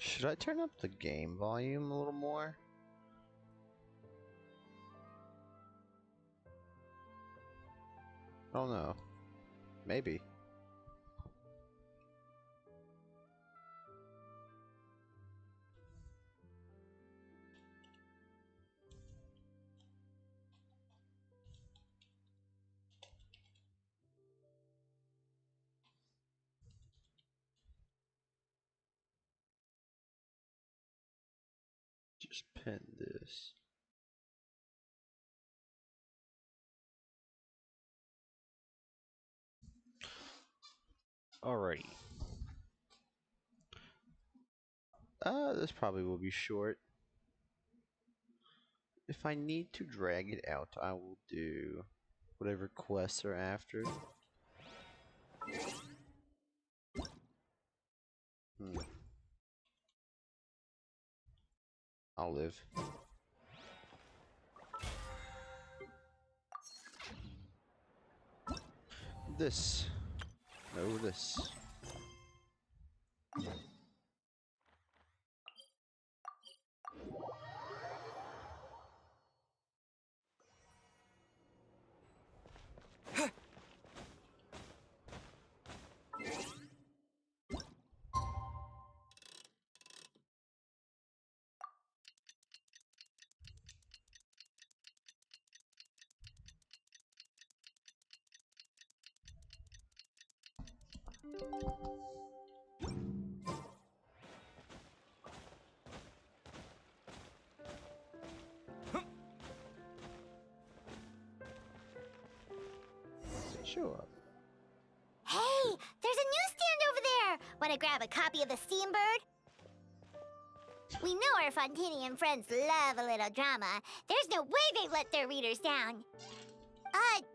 Should I turn up the game volume a little more? I don't know. Maybe. Just pin this. Alrighty. This probably will be short. If I need to drag it out, I will do whatever quests are after. I'll live. This. No, this. Show up. Hey, there's a newsstand over there. Want to grab a copy of the Steambird? We know our Fontanian friends love a little drama. There's no way they let their readers down. Isn't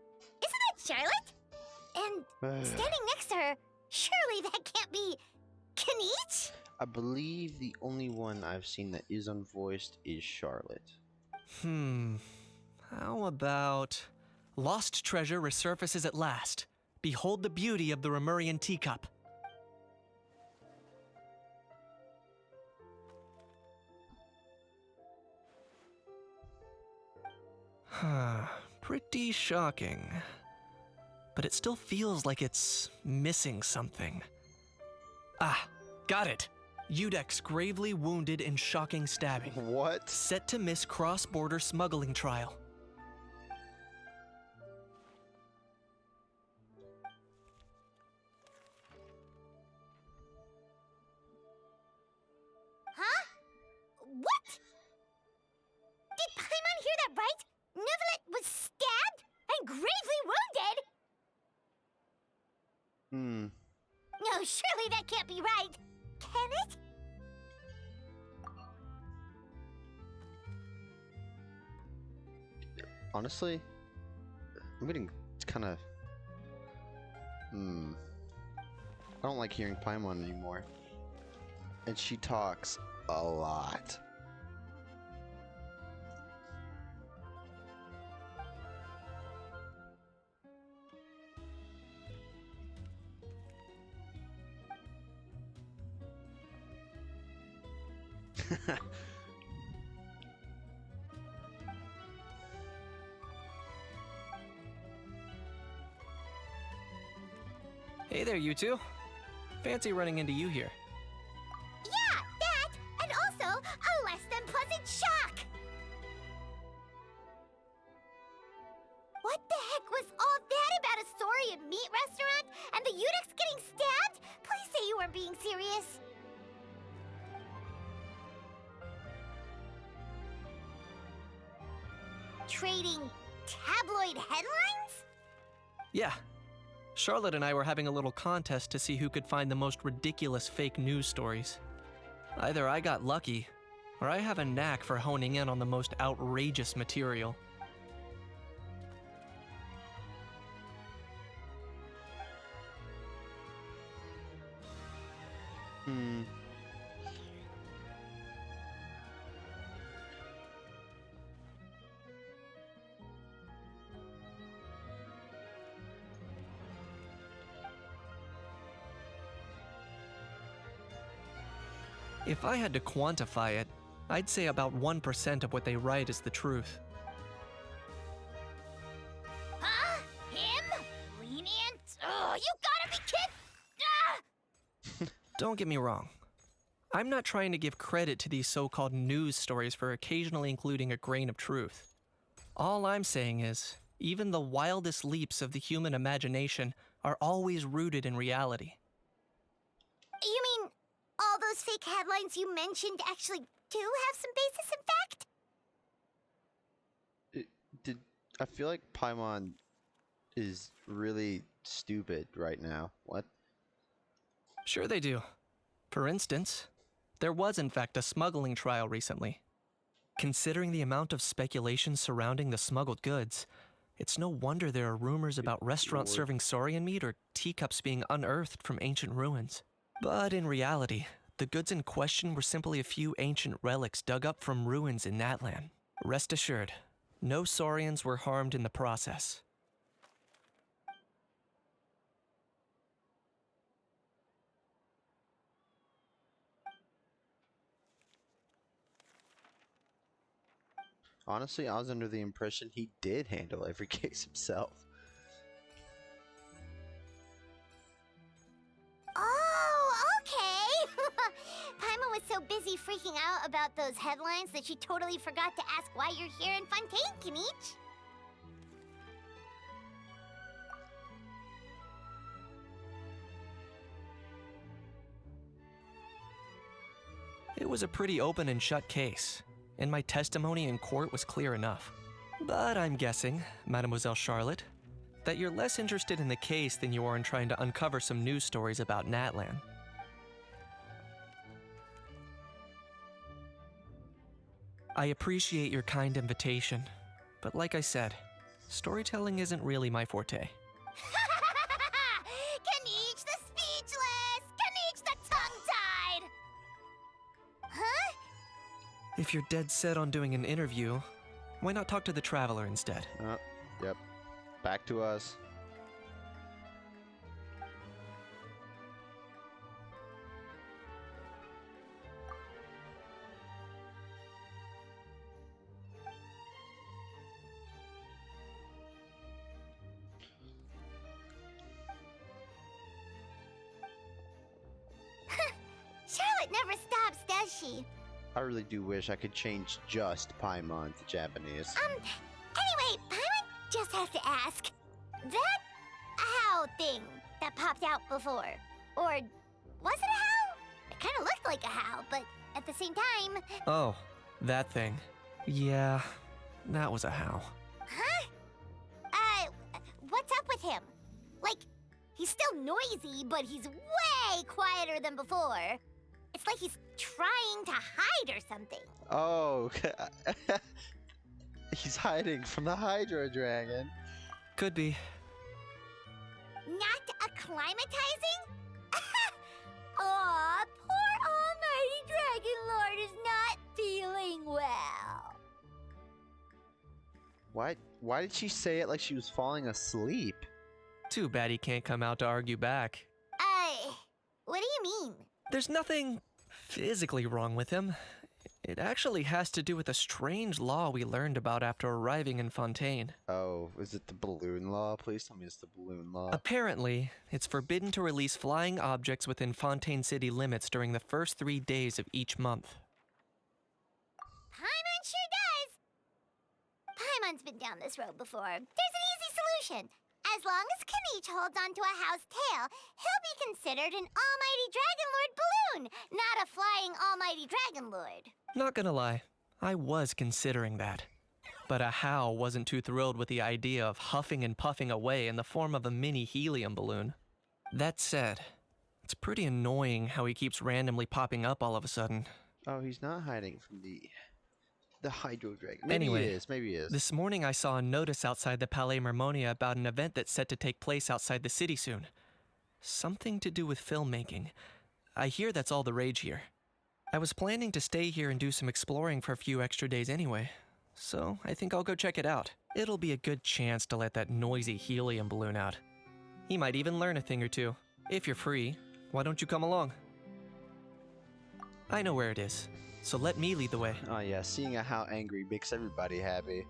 that Charlotte? And standing next to her, surely that can't be Kanich? I believe the only one I've seen that is unvoiced is Charlotte. How about... Lost treasure resurfaces at last. Behold the beauty of the Remurian teacup. Pretty shocking. But it still feels like it's missing something. Ah, got it. Udex gravely wounded in shocking stabbing. What? Set to miss cross-border smuggling trial. Huh? What? Did Paimon hear that right? Neuvillette was stabbed and gravely wounded? No, surely that can't be right. Can it? Honestly, I'm getting kind of... I don't like hearing Paimon anymore. And she talks a lot. Hey there, you two. Fancy running into you here. Yeah, that, and also a less than pleasant shock. What the heck was all that about a Saurian meat restaurant and the Udex getting stabbed? Please say you weren't being serious. Trading tabloid headlines? Yeah. Charlotte and I were having a little contest to see who could find the most ridiculous fake news stories. Either I got lucky, or I have a knack for honing in on the most outrageous material. If I had to quantify it, I'd say about 1% of what they write is the truth. Huh? Him? Lenient? Oh, you gotta be kidding! Ah! Don't get me wrong. I'm not trying to give credit to these so-called news stories for occasionally including a grain of truth. All I'm saying is, even the wildest leaps of the human imagination are always rooted in reality. You mean all those fake headlines you mentioned actually do have some basis in fact? I feel like Paimon is really stupid right now. What? Sure they do. For instance, there was in fact a smuggling trial recently. Considering the amount of speculation surrounding the smuggled goods, it's no wonder there are rumors about restaurants serving saurian meat or teacups being unearthed from ancient ruins. But in reality, the goods in question were simply a few ancient relics dug up from ruins in Natlan. Rest assured, no saurians were harmed in the process. Honestly, I was under the impression he did handle every case himself. Oh, okay! Paimon was so busy freaking out about those headlines that she totally forgot to ask why you're here in Fontaine, Kinich. It was a pretty open and shut case, and my testimony in court was clear enough. But I'm guessing, Mademoiselle Charlotte, that you're less interested in the case than you are in trying to uncover some news stories about Natlan. I appreciate your kind invitation, but like I said, storytelling isn't really my forte. Kinich the speechless! Kinich the tongue-tied! Huh? If you're dead set on doing an interview, why not talk to the Traveler instead? Yep. Back to us. Charlotte never stops, does she? I really do wish I could change just Paimon to Japanese. Anyway, Paimon just has to ask. That how thing that popped out before, or was it a how? It kind of looked like a how, but at the same time... Oh, that thing. Yeah, that was a how. Huh? What's up with him? Like, he's still noisy, but he's way quieter than before. It's like he's trying to hide or something. Oh, he's hiding from the Hydro Dragon. Could be. Not acclimatizing? Aw, poor Almighty Dragon Lord is not feeling well. Why did she say it like she was falling asleep? Too bad he can't come out to argue back. What do you mean? There's nothing physically wrong with him. It actually has to do with a strange law we learned about after arriving in Fontaine. Oh, is it the balloon law? Please tell me it's the balloon law. Apparently, it's forbidden to release flying objects within Fontaine city limits during the first 3 days of each month. Paimon sure does. Paimon's been down this road before. There's an easy solution. As long as Kinich holds onto a how's tail, he'll be considered an Almighty Dragon Lord balloon, not a flying Almighty Dragon Lord. Not gonna lie, I was considering that. But a how wasn't too thrilled with the idea of huffing and puffing away in the form of a mini helium balloon. That said, it's pretty annoying how he keeps randomly popping up all of a sudden. Oh, he's not hiding from the Hydro Dragon. Anyway, Maybe he is. This morning I saw a notice outside the Palais Mermonia about an event that's set to take place outside the city soon. Something to do with filmmaking. I hear that's all the rage here. I was planning to stay here and do some exploring for a few extra days anyway, so I think I'll go check it out. It'll be a good chance to let that noisy helium balloon out. He might even learn a thing or two. If you're free, why don't you come along? I know where it is, so let me lead the way. Oh yeah, seeing how angry makes everybody happy.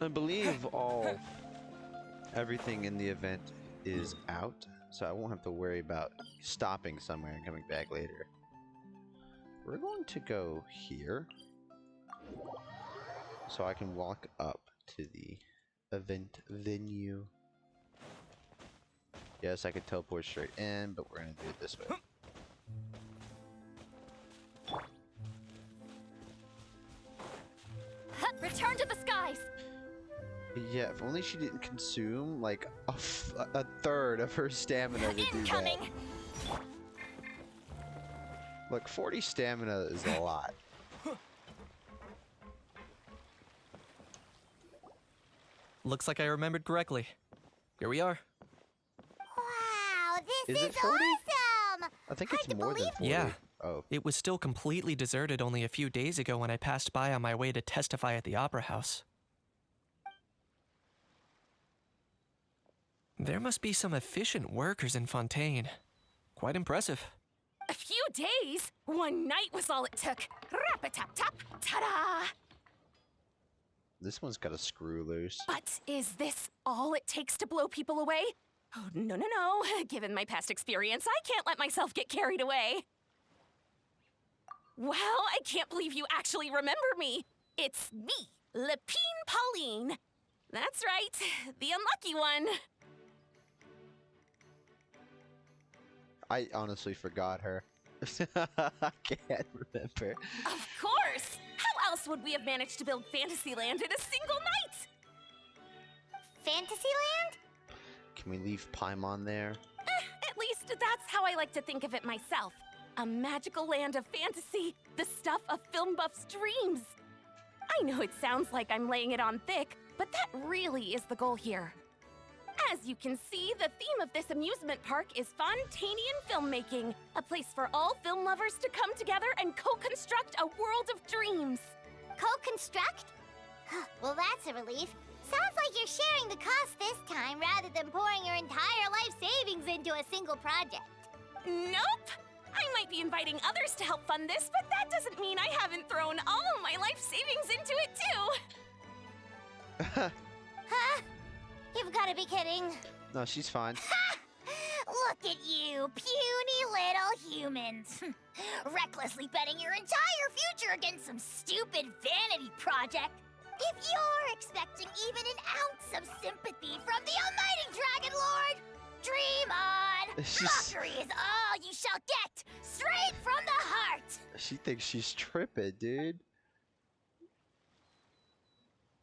I believe everything in the event is out, so I won't have to worry about stopping somewhere and coming back later. We're going to go here, so I can walk up to the event venue. Yes, I could teleport straight in, but we're gonna do it this way. Return to the skies! Yeah, if only she didn't consume like a third of her stamina to do that. Incoming! Look, 40 stamina is a lot. Looks like I remembered correctly. Here we are. Wow, this Is is it 40? awesome! I think Hard it's to more than believe. 40. Yeah. Oh. It was still completely deserted only a few days ago when I passed by on my way to testify at the Opera House. There must be some efficient workers in Fontaine. Quite impressive. A few days? One night was all it took. Rap-a-tap-tap, ta-da! This one's got a screw loose. But is this all it takes to blow people away? Oh, no, no, no. Given my past experience, I can't let myself get carried away. Well, I can't believe you actually remember me. It's me, Lepine Pauline. That's right, the unlucky one. I honestly forgot her. I can't remember. Of course! How else would we have managed to build Fantasyland in a single night? Fantasyland? Can we leave Paimon there? At least that's how I like to think of it myself. A magical land of fantasy, the stuff of film buffs' dreams. I know it sounds like I'm laying it on thick, but that really is the goal here. As you can see, the theme of this amusement park is Fontainian filmmaking, a place for all film lovers to come together and co-construct a world of dreams. Co-construct? Well, that's a relief. Sounds like you're sharing the cost this time rather than pouring your entire life savings into a single project. Nope! I might be inviting others to help fund this, but that doesn't mean I haven't thrown all of my life savings into it too! Huh? You've got to be kidding. No, she's fine. Look at you, puny little humans. Recklessly betting your entire future against some stupid vanity project. If you're expecting even an ounce of sympathy from the almighty Dragon Lord, dream on! Mockery is all you shall get, straight from the heart! She thinks she's tripping, dude.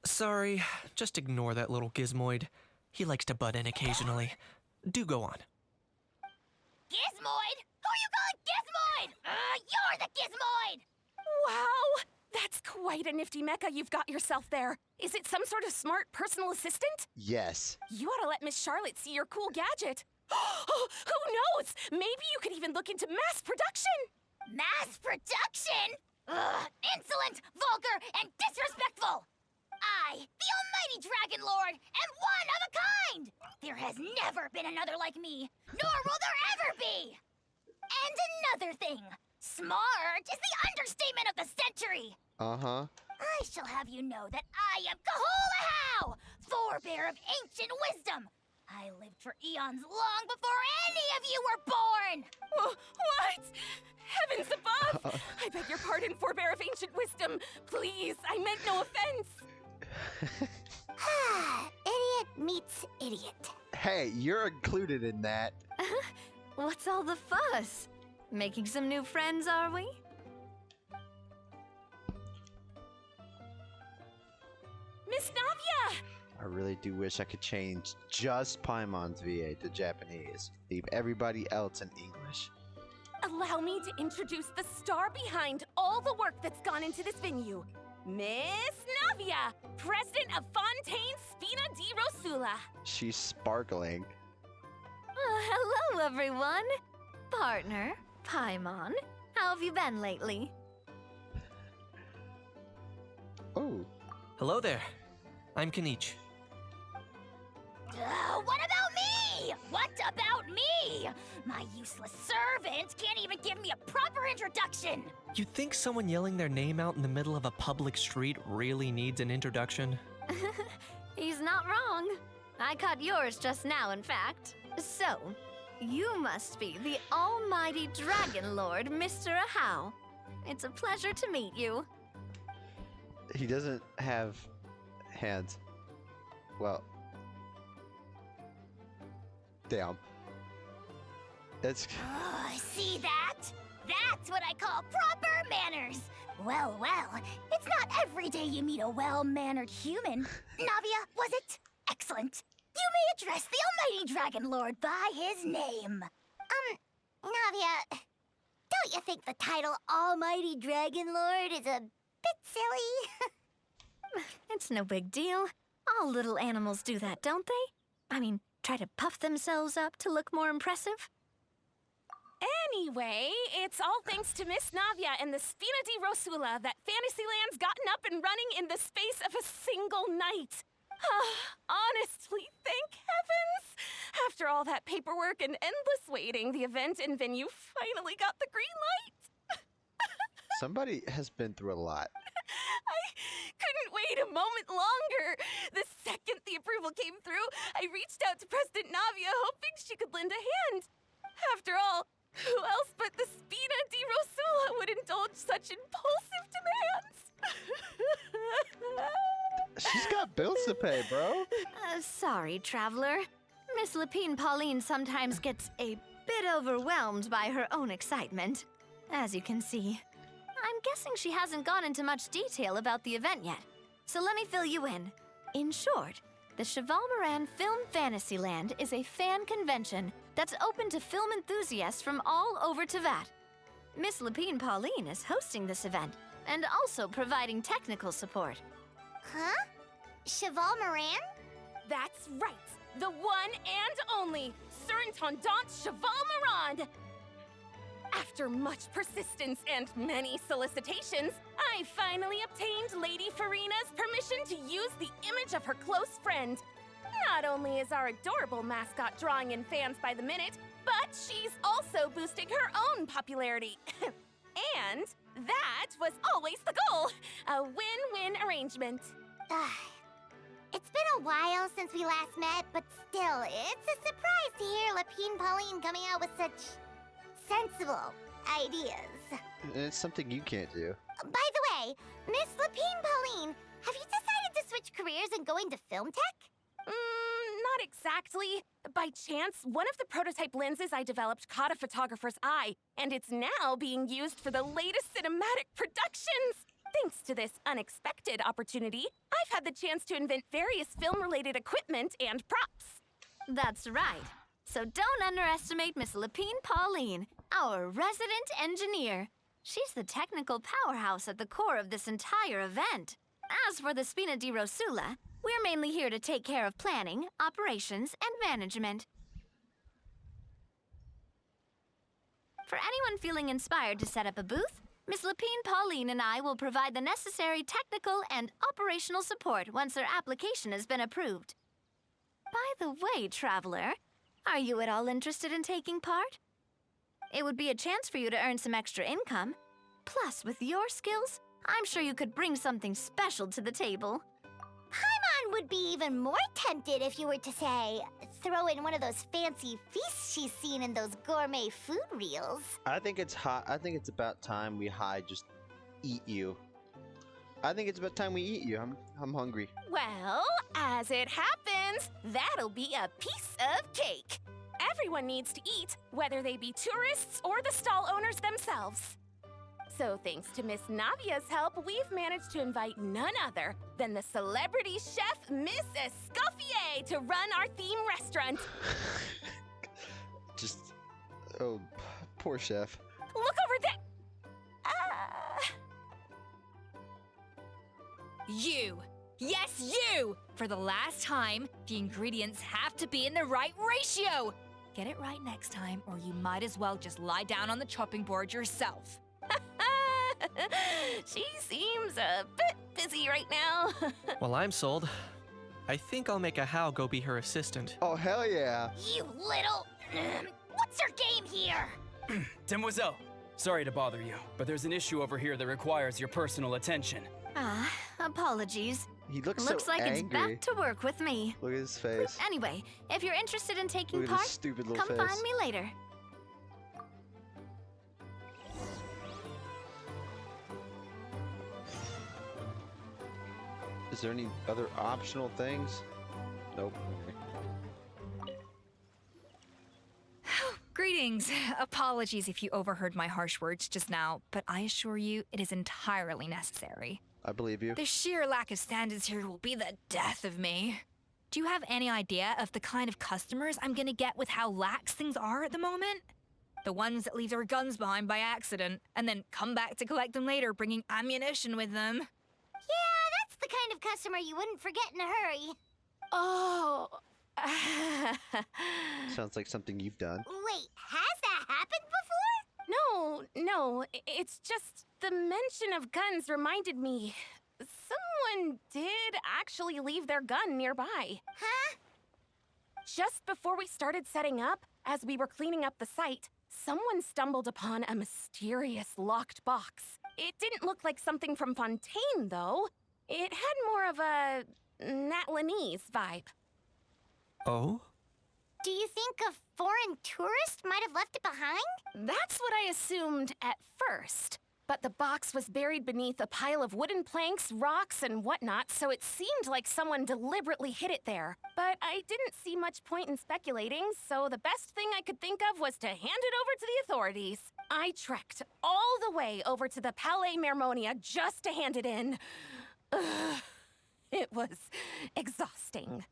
Sorry, just ignore that little gizmoid. He likes to butt in occasionally. Do go on. Gizmoid? Who are you calling Gizmoid? You're the Gizmoid! Wow! That's quite a nifty mecha you've got yourself there. Is it some sort of smart personal assistant? Yes. You ought to let Miss Charlotte see your cool gadget. Who knows? Maybe you could even look into mass production. Mass production? Ugh, insolent, vulgar, and disrespectful! I, the almighty Dragon Lord, am one of a kind! There has never been another like me, nor will there ever be! And another thing, smart is the understatement of the century! Uh-huh. I shall have you know that I am Kahulahau, forebear of ancient wisdom! I lived for eons long before any of you were born! What? Heavens above! I beg your pardon, forebear of ancient wisdom. Please, I meant no offense. Idiot meets idiot. Hey, you're included in that. What's all the fuss? Making some new friends, are we? Miss Navia! I really do wish I could change just Paimon's VA to Japanese. Leave everybody else in English. Allow me to introduce the star behind all the work that's gone into this venue. Miss Navia, president of Fontaine Spina di Rosula. She's sparkling. Hello, everyone. Partner, Paimon. How have you been lately? Oh. Hello there. I'm Kenichi. What about me? My useless servant can't even give me a proper introduction. You think someone yelling their name out in the middle of a public street really needs an introduction? He's not wrong. I caught yours just now, in fact. So, you must be the almighty Dragon Lord, Mr. Ahau. It's a pleasure to meet you. He doesn't have hands. Well, damn. That's Oh, see that? That's what I call proper manners. Well, it's not every day you meet a well-mannered human. Navia, was it? Excellent. You may address the almighty Dragon Lord by his name. Navia, don't you think the title Almighty Dragon Lord is a bit silly? It's no big deal. All little animals do that, don't they? I mean, try to puff themselves up to look more impressive. Anyway, it's all thanks to Miss Navia and the Spina di Rosula that Fantasyland's gotten up and running in the space of a single night. Honestly, thank heavens! After all that paperwork and endless waiting, the event and venue finally got the green light. somebody has been through a lot. I couldn't wait a moment longer. The second the approval came through, I reached out to President Navia, hoping she could lend a hand. After all, who else but the Spina di Rosula would indulge such impulsive demands? She's got bills to pay, bro. Sorry, traveler. Miss Lapine Pauline sometimes gets a bit overwhelmed by her own excitement. As you can see, I'm guessing she hasn't gone into much detail about the event yet. So let me fill you in. In short, the Cheval Moran Film Fantasyland is a fan convention that's open to film enthusiasts from all over Teyvat. Miss Lapine Pauline is hosting this event and also providing technical support. Huh? Cheval Moran? That's right. The one and only Surintendant Cheval Moran. After much persistence and many solicitations, I finally obtained Lady Farina's permission to use the image of her close friend. Not only is our adorable mascot drawing in fans by the minute, but she's also boosting her own popularity. And that was always the goal, a win-win arrangement. It's been a while since we last met, but still, it's a surprise to hear Lapine Pauline coming out with such sensible ideas. It's something you can't do. By the way, Miss Lapine Pauline, have you decided to switch careers and go into film tech? Not exactly. By chance, one of the prototype lenses I developed caught a photographer's eye, and it's now being used for the latest cinematic productions. Thanks to this unexpected opportunity, I've had the chance to invent various film-related equipment and props. That's right. So don't underestimate Miss Lapine Pauline, our resident engineer. She's the technical powerhouse at the core of this entire event. As for the Spina di Rosula, we're mainly here to take care of planning, operations, and management. For anyone feeling inspired to set up a booth, Miss Lapine Pauline and I will provide the necessary technical and operational support once their application has been approved. By the way, traveler, are you at all interested in taking part? It would be a chance for you to earn some extra income. Plus, with your skills, I'm sure you could bring something special to the table. Paimon would be even more tempted if you were to, say, throw in one of those fancy feasts she's seen in those gourmet food reels. I think it's hot. I think it's about time we just eat you. I think it's about time we eat you. I'm hungry. Well, as it happens, that'll be a piece of cake. Everyone needs to eat, whether they be tourists or the stall owners themselves. So thanks to Miss Navia's help, we've managed to invite none other than the celebrity chef, Miss Escoffier, to run our theme restaurant. Oh, poor chef. Look over there! You! Yes, you! For the last time, the ingredients have to be in the right ratio! Get it right next time, or you might as well just lie down on the chopping board yourself. She seems a bit busy right now. Well, I'm sold. I think I'll make a Hal go be her assistant. Oh, hell yeah. You little... What's your game here? Demoiselle, sorry to bother you, but there's an issue over here that requires your personal attention. Ah, apologies. He looks Looks so like angry. it's back to work with me. Look at his face. Anyway, if you're interested in taking Look at his part, stupid little come face. find me later. Is there any other optional things? Nope. Okay. Greetings. Apologies if you overheard my harsh words just now, but I assure you it is entirely necessary. I believe you. The sheer lack of standards here will be the death of me. Do you have any idea of the kind of customers I'm gonna get with how lax things are at the moment? The ones that leave their guns behind by accident and then come back to collect them later, bringing ammunition with them. Yeah, that's the kind of customer you wouldn't forget in a hurry. Oh. Sounds like something you've done. Wait, has that happened before? No, it's just the mention of guns reminded me. Someone did actually leave their gun nearby. Huh? Just before we started setting up, as we were cleaning up the site, someone stumbled upon a mysterious locked box. It didn't look like something from Fontaine, though. It had more of a Natlanese vibe. Oh? Do you think a foreign tourist might have left it behind? That's what I assumed at first. But the box was buried beneath a pile of wooden planks, rocks, and whatnot, so it seemed like someone deliberately hid it there. But I didn't see much point in speculating, so the best thing I could think of was to hand it over to the authorities. I trekked all the way over to the Palais Mermonia just to hand it in. Ugh, it was exhausting.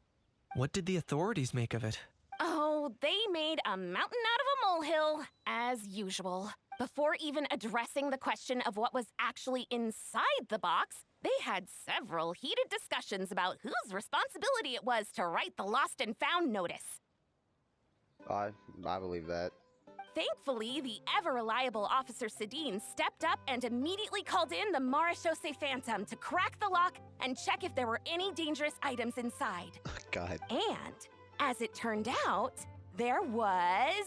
What did the authorities make of it? Oh, they made a mountain out of a molehill, as usual. Before even addressing the question of what was actually inside the box, they had several heated discussions about whose responsibility it was to write the lost and found notice. I believe that. Thankfully, the ever-reliable Officer Sedine stepped up and immediately called in the Marechaussee Phantom to crack the lock and check if there were any dangerous items inside. God. And, as it turned out, there was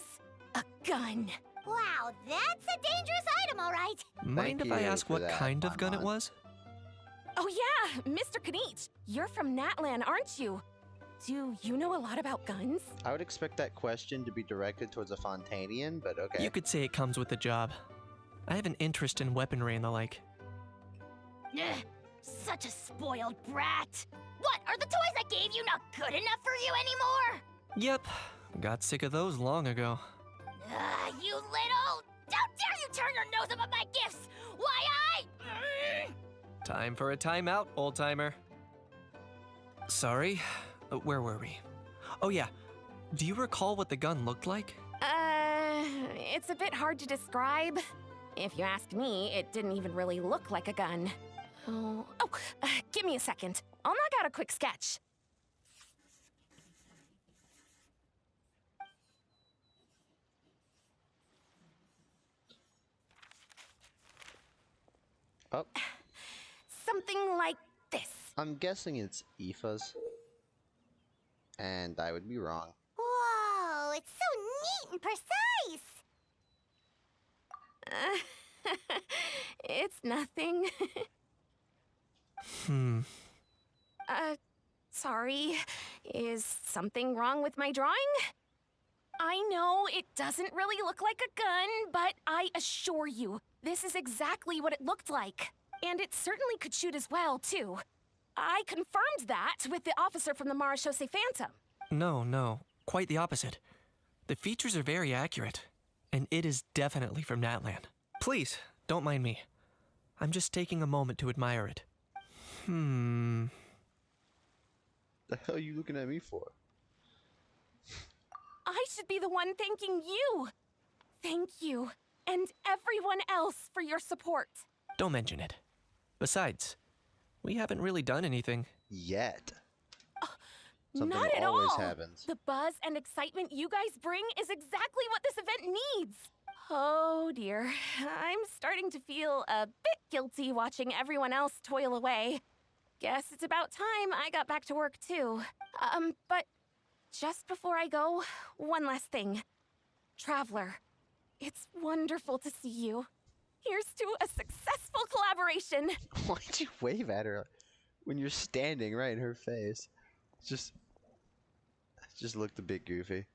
a gun. Wow, that's a dangerous item, all right. Mind if I you ask for what that, kind of gun it Paimon. was? Oh yeah, Mr. Kanich, you're from Natlan, aren't you? Do you know a lot about guns? I would expect that question to be directed towards a Fontanian, but okay. You could say it comes with the job. I have an interest in weaponry and the like. Ugh, such a spoiled brat. What, are the toys I gave you not good enough for you anymore? Yep, got sick of those long ago. You little... How dare you turn your nose up at my gifts? Why, Time for a timeout, old-timer. Sorry, where were we? Oh yeah, do you recall what the gun looked like? It's a bit hard to describe. If you ask me, it didn't even really look like a gun. Give me a second. I'll knock out a quick sketch. Oh, Something like this. I'm guessing it's Aoife's. And I would be wrong. Whoa, it's so neat and precise. It's nothing. Sorry. Is something wrong with my drawing? I know it doesn't really look like a gun, but I assure you, this is exactly what it looked like. And it certainly could shoot as well, too. I confirmed that with the officer from the Marechaussee Phantom. No, quite the opposite. The features are very accurate, and it is definitely from Natlan. Please, don't mind me. I'm just taking a moment to admire it. The hell are you looking at me for? I should be the one thanking you. Thank you, and everyone else for your support. Don't mention it. Besides, we haven't really done anything. Yet. Something Not at always all. happens. The buzz and excitement you guys bring is exactly what this event needs. Oh dear, I'm starting to feel a bit guilty watching everyone else toil away. Guess it's about time I got back to work too. But just before I go, one last thing. Traveler, it's wonderful to see you. Here's to a successful collaboration. Why'd you wave at her when you're standing right in her face? Just looked a bit goofy.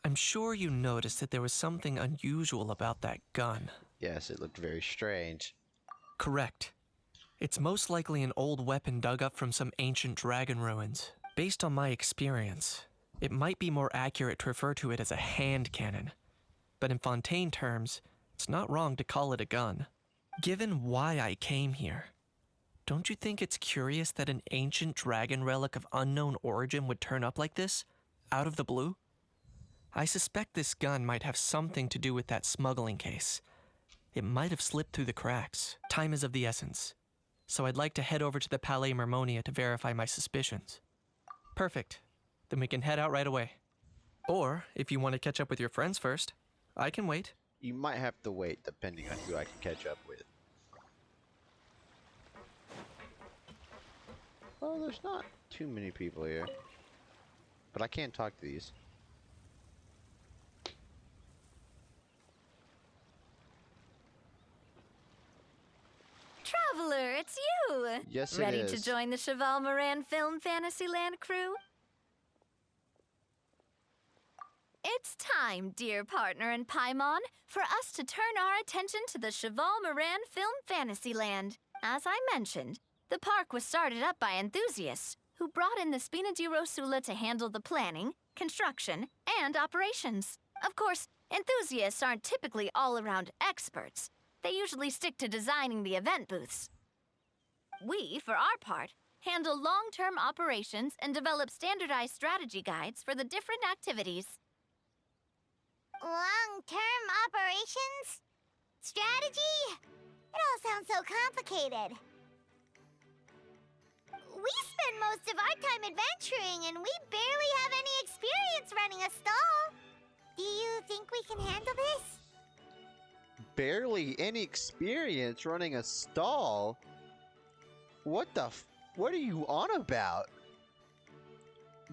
I'm sure you noticed that there was something unusual about that gun. Yes, it looked very strange. Correct. It's most likely an old weapon dug up from some ancient dragon ruins. Based on my experience, it might be more accurate to refer to it as a hand cannon. But in Fontaine terms, it's not wrong to call it a gun. Given why I came here, don't you think it's curious that an ancient dragon relic of unknown origin would turn up like this, out of the blue? I suspect this gun might have something to do with that smuggling case. It might have slipped through the cracks. Time is of the essence, so I'd like to head over to the Palais Mermonia to verify my suspicions. Perfect. Then we can head out right away. Or, if you want to catch up with your friends first, I can wait. You might have to wait depending on who I can catch up with. Well, there's not too many people here. But I can't talk to these. Traveler, it's you! Yes, it Ready is. to join the Cheval Moran Film Fantasyland crew? It's time, dear partner and Paimon, for us to turn our attention to the Cheval Moran Film Fantasyland. As I mentioned, the park was started up by enthusiasts who brought in the Spina di Rosula to handle the planning, construction, and operations. Of course, enthusiasts aren't typically all-around experts. They usually stick to designing the event booths. We, for our part, handle long-term operations and develop standardized strategy guides for the different activities. Long-term operations? Strategy? It all sounds so complicated. We spend most of our time adventuring, and we barely have any experience running a stall. Do you think we can handle this? Barely any experience running a stall? What are you on about?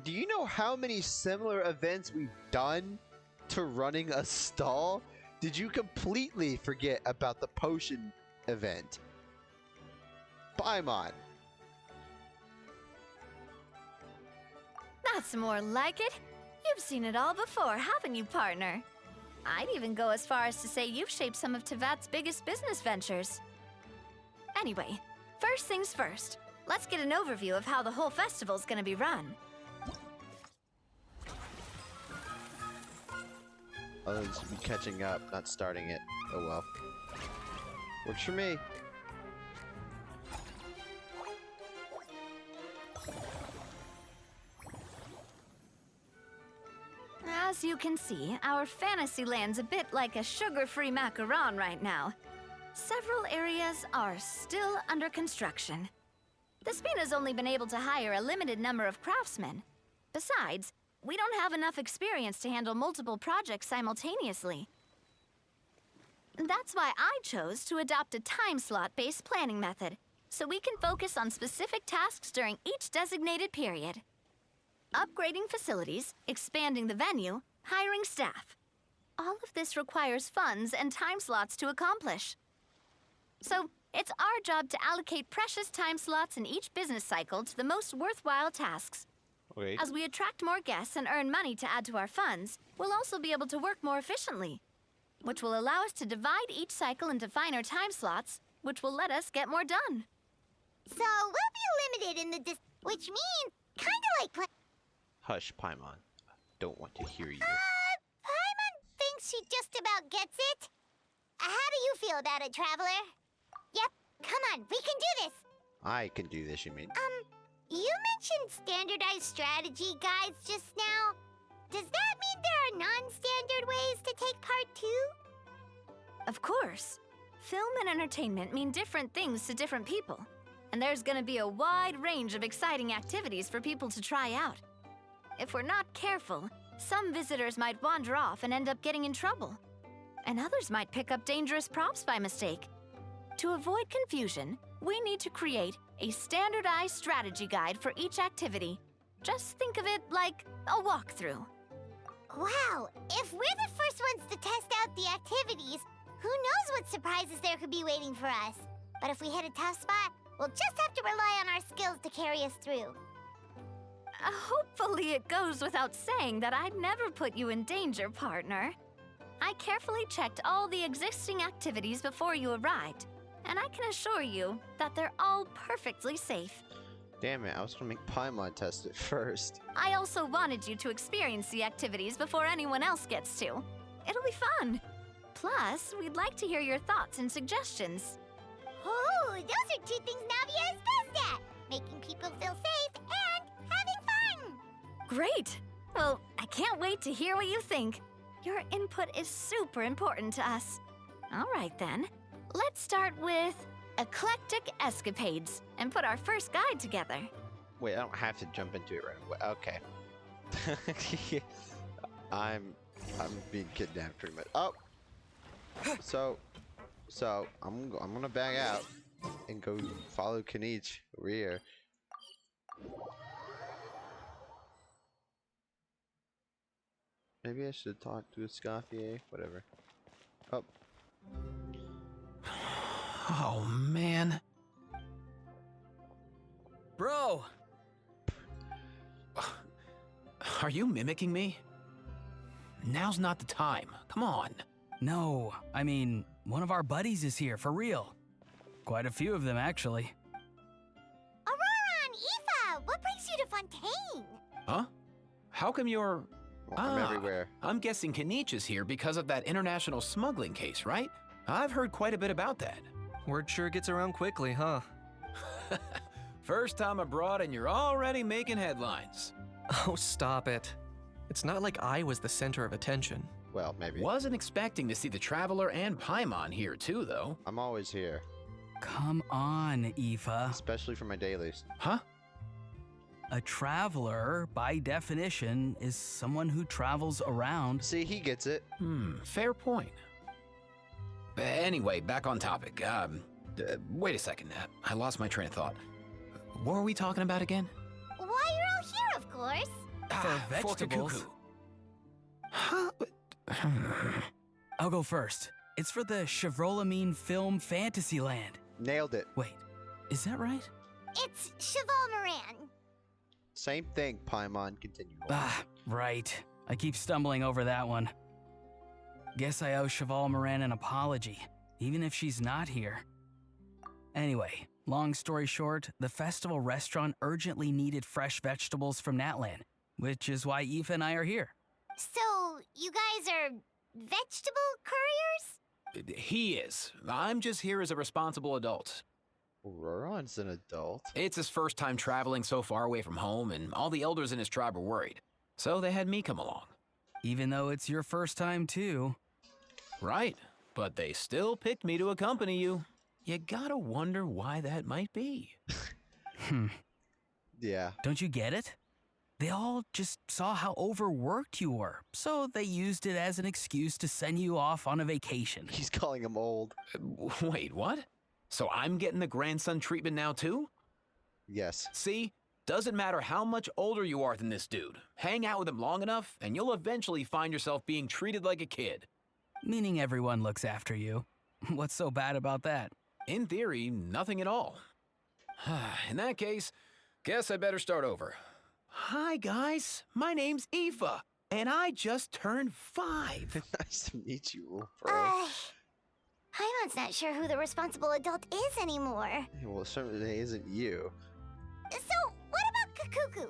Do you know how many similar events we've done to running a stall? Did you completely forget about the potion event? Paimon. That's more like it. You've seen it all before, haven't you, partner? I'd even go as far as to say you've shaped some of Tevat's biggest business ventures. Anyway, first things first. Let's get an overview of how the whole festival's gonna be run. Other than just be catching up, not starting it. Oh well. Works for me. As you can see, our Fantasyland's a bit like a sugar-free macaron right now. Several areas are still under construction. The Spina's only been able to hire a limited number of craftsmen. Besides, we don't have enough experience to handle multiple projects simultaneously. That's why I chose to adopt a time slot-based planning method, so we can focus on specific tasks during each designated period. Upgrading facilities, expanding the venue, hiring staff. All of this requires funds and time slots to accomplish. So, it's our job to allocate precious time slots in each business cycle to the most worthwhile tasks. Wait. As we attract more guests and earn money to add to our funds, we'll also be able to work more efficiently, which will allow us to divide each cycle into finer time slots, which will let us get more done. So we'll be limited in the which means kinda like Hush, Paimon. Don't want to hear you. Paimon thinks she just about gets it. How do you feel about it, Traveler? Yep, come on, we can do this. I can do this, you mean? You mentioned standardized strategy guides just now. Does that mean there are non-standard ways to take part too? Of course. Film and entertainment mean different things to different people, and there's gonna be a wide range of exciting activities for people to try out. If we're not careful, Some visitors might wander off and end up getting in trouble, and others might pick up dangerous props by mistake. To avoid confusion, we need to create a standardized strategy guide for each activity. Just think of it like a walkthrough. Wow, if we're the first ones to test out the activities, who knows what surprises there could be waiting for us? But if we hit a tough spot, we'll just have to rely on our skills to carry us through. Hopefully it goes without saying that I'd never put you in danger, partner. I carefully checked all the existing activities before you arrived, and I can assure you that they're all perfectly safe. Damn it, I was gonna make Paimon test it first. I also wanted you to experience the activities before anyone else gets to. It'll be fun. Plus, we'd like to hear your thoughts and suggestions. Oh, those are two things Navia is best at! Making people feel safe and having fun! Great! Well, I can't wait to hear what you think. Your input is super important to us. All right then, let's start with eclectic escapades and put our first guide together. Wait, I don't have to jump into it right away. Okay. I'm being kidnapped pretty much. Oh! So I'm gonna back out and go follow Kanich over here. Maybe I should talk to a Scoffier, whatever. Oh. Oh, man. Bro! Are you mimicking me? Now's not the time. Come on. No, I mean, one of our buddies is here, for real. Quite a few of them, actually. Aurora and Aoife, what brings you to Fontaine? Huh? How come you're... I'm everywhere. I'm guessing Kanich is here because of that international smuggling case, right? I've heard quite a bit about that. Word sure gets around quickly, huh? First time abroad and you're already making headlines. Oh, stop it. It's not like I was the center of attention. Well, maybe. Wasn't expecting to see the Traveler and Paimon here too, though. I'm always here, Come on, Aoife. especially for my dailies. Huh? A traveler, by definition, is someone who travels around. See, he gets it. Fair point. Anyway, back on topic. Wait a second. I lost my train of thought. What were we talking about again? Why, you're all here, of course. For vegetables. Kakuku. Huh? I'll go first. It's for the Chevrolamine Film Fantasyland. Nailed it. Wait, is that right? It's Cheval Moran. Same thing, Paimon. Continue. Ah, right. I keep stumbling over that one. Guess I owe Cheval Moran an apology, even if she's not here. Anyway, long story short, the festival restaurant urgently needed fresh vegetables from Natlan, which is why Aoife and I are here. So, you guys are vegetable couriers? He is. I'm just here as a responsible adult. Roron's an adult. It's his first time traveling so far away from home, and all the elders in his tribe were worried. So they had me come along. Even though it's your first time too. Right, but they still picked me to accompany you. You gotta wonder why that might be. Yeah. Don't you get it? They all just saw how overworked you were, so they used it as an excuse to send you off on a vacation. He's calling him old. Wait, what? So I'm getting the grandson treatment now too? Yes. See? Doesn't matter how much older you are than this dude. Hang out with him long enough, and you'll eventually find yourself being treated like a kid. Meaning everyone looks after you. What's so bad about that? In theory, nothing at all. In that case, guess I better start over. Hi guys, my name's Aoife, and I just turned 5. Nice to meet you, bro. Paimon's not sure who the responsible adult is anymore. Well, it certainly isn't you. So, what about Kakuku?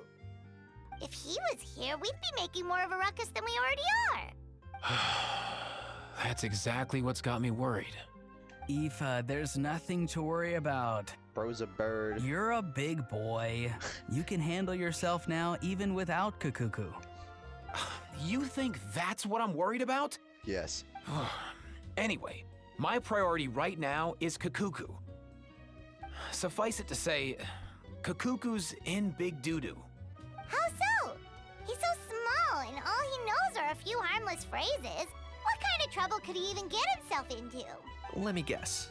If he was here, we'd be making more of a ruckus than we already are. That's exactly what's got me worried. Aoife, there's nothing to worry about. Bro's a bird. You're a big boy. You can handle yourself now even without Kakuku. You think that's what I'm worried about? Yes. Anyway, my priority right now is Kakuku. Suffice it to say, Kakuku's in big doo-doo. How so? He's so small, and all he few harmless phrases. What kind of trouble could he even get himself into? Let me guess.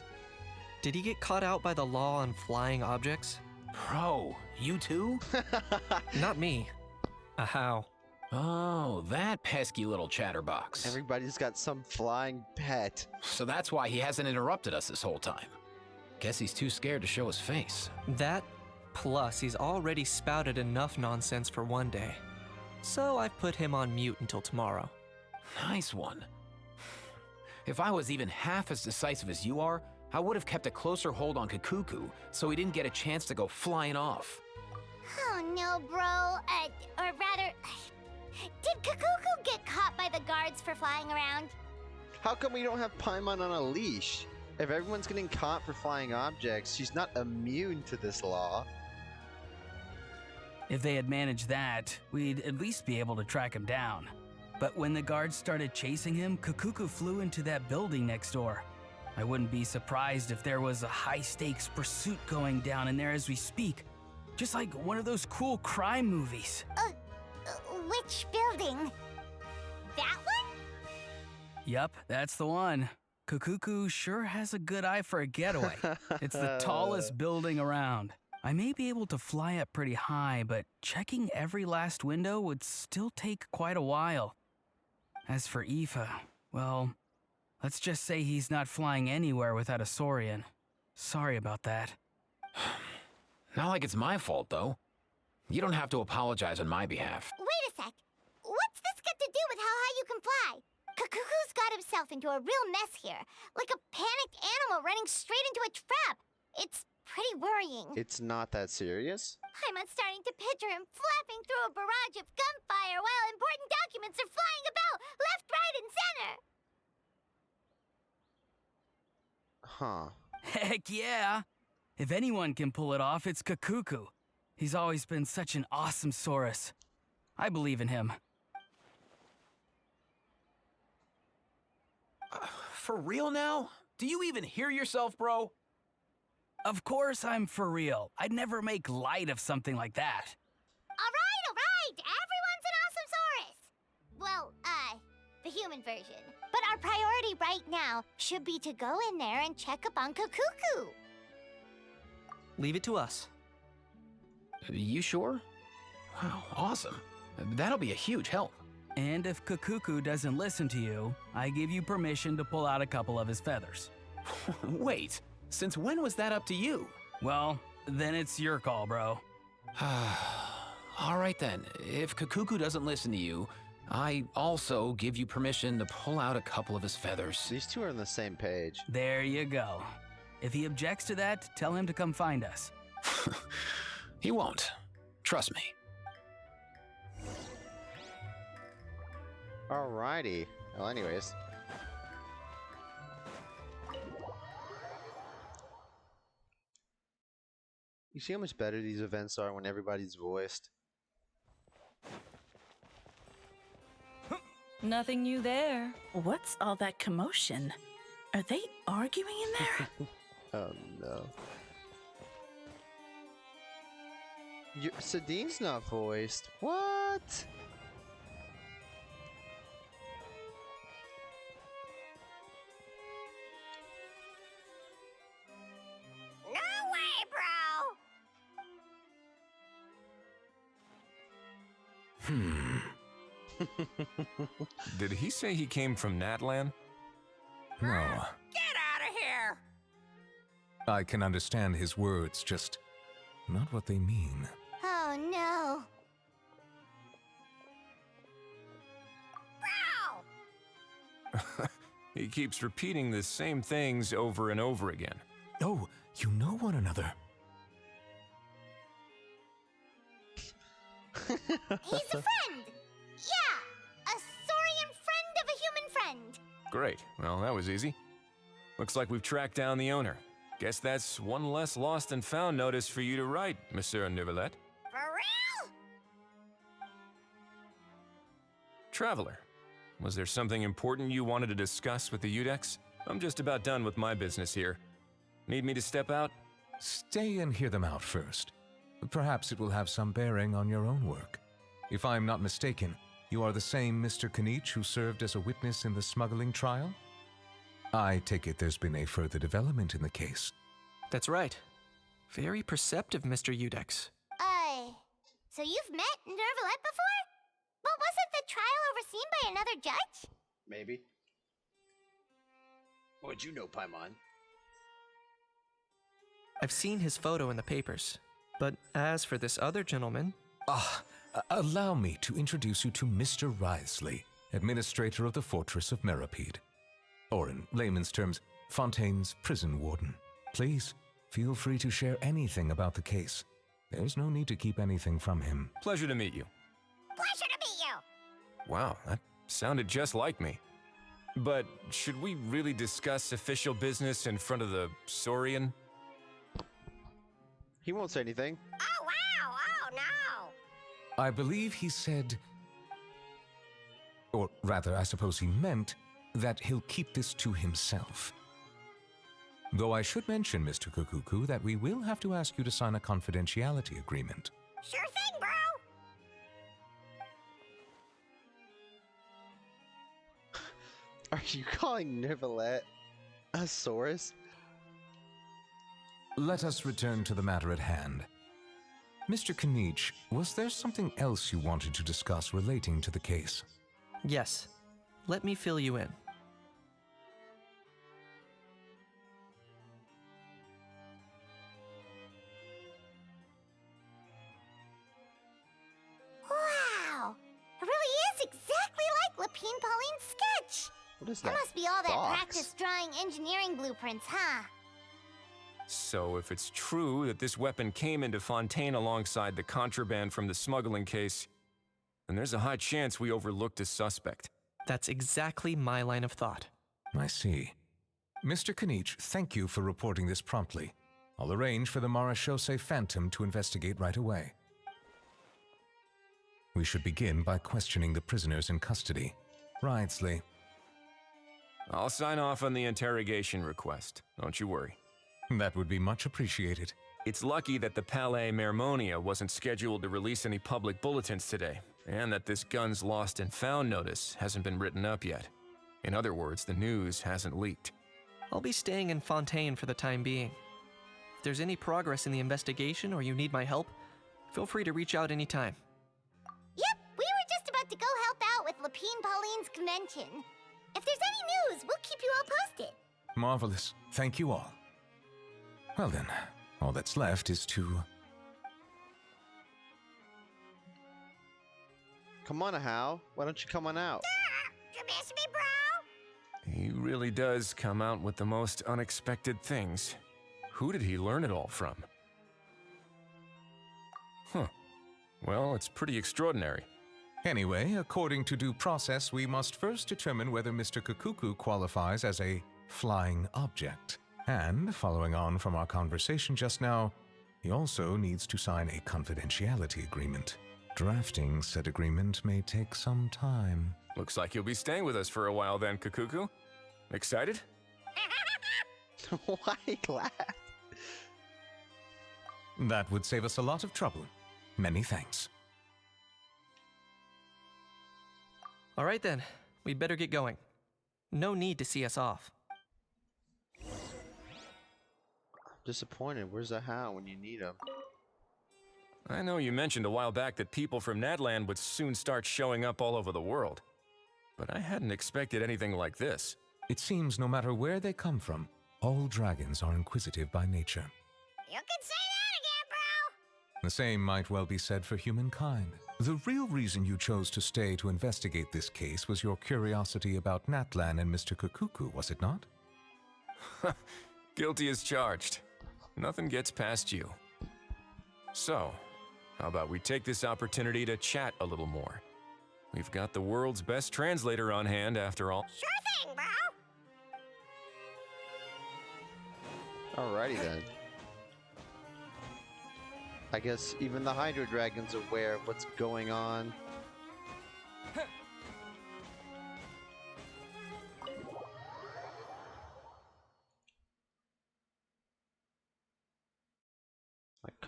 Did he get caught out by the law on flying objects? Bro, you too? Not me. How? Oh, that pesky little chatterbox. Everybody's got some flying pet. So that's why he hasn't interrupted us this whole time. Guess he's too scared to show his face. That, plus he's already spouted enough nonsense for one day. So I've put him on mute until tomorrow. Nice one. If I was even half as decisive as you are, I would have kept a closer hold on Kakuku so he didn't get a chance to go flying off. Oh no, bro. Or rather, did Kakuku get caught by the guards for flying around? How come we don't have Paimon on a leash? If everyone's getting caught for flying objects, she's not immune to this law. If they had managed that, we'd at least be able to track him down. But when the guards started chasing him, Kakuku flew into that building next door. I wouldn't be surprised if there was a high-stakes pursuit going down in there as we speak. Just like one of those cool crime movies. Which building? That one? Yup, that's the one. Kakuku sure has a good eye for a getaway. It's the tallest building around. I may be able to fly up pretty high, but checking every last window would still take quite a while. As for Aoife, well, let's just say he's not flying anywhere without a Saurian. Sorry about that. Not like it's my fault, though. You don't have to apologize on my behalf. Wait a sec. What's this got to do with how high you can fly? Kakuku's got himself into a real mess here. Like a panicked animal running straight into a trap. It's pretty worrying. It's not that serious? I'm starting to picture him flapping through a barrage of gunfire while important documents are flying about left, right, and center. Huh. Heck yeah! If anyone can pull it off, it's Kakuku. He's always been such an awesome Saurus. I believe in him. For real now? Do you even hear yourself, bro? Of course I'm for real. I'd never make light of something like that. All right. Everyone's an awesome Saurus. Well, the human version. But our priority right now should be to go in there and check up on Kakuku. Leave it to us. You sure? Wow, awesome. That'll be a huge help. And if Kakuku doesn't listen to you, I give you permission to pull out a couple of his feathers. Wait, since when was that up to you? Well, then it's your call, bro. All right then, if Kakuku doesn't listen to you, I also give you permission to pull out a couple of his feathers. These two are on the same page. There you go. If he objects to that, tell him to come find us. He won't. Trust me. Alrighty. Well, anyways. You see how much better these events are when everybody's voiced? Nothing new there. What's all that commotion? Are they arguing in there? Oh no. Sadine's not voiced. What? No way, bro! Did he say he came from Natlan? No. Get out of here! I can understand his words, just not what they mean. Oh no. Bro! He keeps repeating the same things over and over again. Oh, you know one another. He's a friend! Yeah! A Saurian friend of a human friend! Great. Well, that was easy. Looks like we've tracked down the owner. Guess that's one less lost and found notice for you to write, Monsieur Neuvillette. For real? Traveler, was there something important you wanted to discuss with the Udex? I'm just about done with my business here. Need me to step out? Stay and hear them out first. Perhaps it will have some bearing on your own work. If I'm not mistaken, You are the same Mr. Kanich who served as a witness in the smuggling trial? I take it there's been a further development in the case. That's right. Very perceptive, Mr. Udex. So you've met Nervalette before? Well, wasn't the trial overseen by another judge? Maybe. What'd you know, Paimon? I've seen his photo in the papers. But as for this other gentleman... Allow me to introduce you to Mr. Wriothesley, administrator of the Fortress of Meripede. Or in layman's terms, Fontaine's prison warden. Please, feel free to share anything about the case. There's no need to keep anything from him. Pleasure to meet you. Pleasure to meet you. Wow, that sounded just like me. But should we really discuss official business in front of the Saurian? He won't say anything. Oh, wow. Oh, no. I believe he said, or rather, I suppose he meant, that he'll keep this to himself. Though I should mention, Mr. Kukuku, that we will have to ask you to sign a confidentiality agreement. Sure thing, bro. Are you calling Nervalette a Saurus? Let us return to the matter at hand. Mr. Kanich, was there something else you wanted to discuss relating to the case? Yes. Let me fill you in. Wow. It really is exactly like Lapine Pauline's sketch. What is That that? must be all that box? practice drawing engineering blueprints, huh? So if it's true that this weapon came into Fontaine alongside the contraband from the smuggling case, then there's a high chance we overlooked a suspect. That's exactly my line of thought. I see. Mr. Kanich, thank you for reporting this promptly. I'll arrange for the Marechaussee Phantom to investigate right away. We should begin by questioning the prisoners in custody. Wriothesley. I'll sign off on the interrogation request. Don't you worry. That would be much appreciated. It's lucky that the Palais Mermonia wasn't scheduled to release any public bulletins today, and that this guns lost and found notice hasn't been written up yet. In other words, the news hasn't leaked. I'll be staying in Fontaine for the time being. If there's any progress in the investigation or you need my help, feel free to reach out anytime. Yep, we were just about to go help out with Lapine Pauline's convention. If there's any news, we'll keep you all posted. Marvelous. Thank you all. Well then, all that's left is to... Come on, Hal. Why don't you come on out? You miss me, bro? He really does come out with the most unexpected things. Who did he learn it all from? Huh. Well, it's pretty extraordinary. Anyway, according to due process, we must first determine whether Mr. Kukuku qualifies as a flying object. And, following on from our conversation just now, he also needs to sign a confidentiality agreement. Drafting said agreement may take some time. Looks like you'll be staying with us for a while then, Kukuku. Excited? Why laugh? That would save us a lot of trouble. Many thanks. All right then, we'd better get going. No need to see us off. Disappointed. Where's the Hal when you need him? I know you mentioned a while back that people from Nadland would soon start showing up all over the world. But I hadn't expected anything like this. It seems no matter where they come from, all dragons are inquisitive by nature. You can say that again, bro. The same might well be said for humankind. The real reason you chose to stay to investigate this case was your curiosity about Natlan and Mr. Kukuku, was it not? Guilty as charged. Nothing gets past you. So, how about we take this opportunity to chat a little more? We've got the world's best translator on hand, after all. Sure thing, bro. Alrighty then. I guess even the Hydro Dragon's aware of what's going on.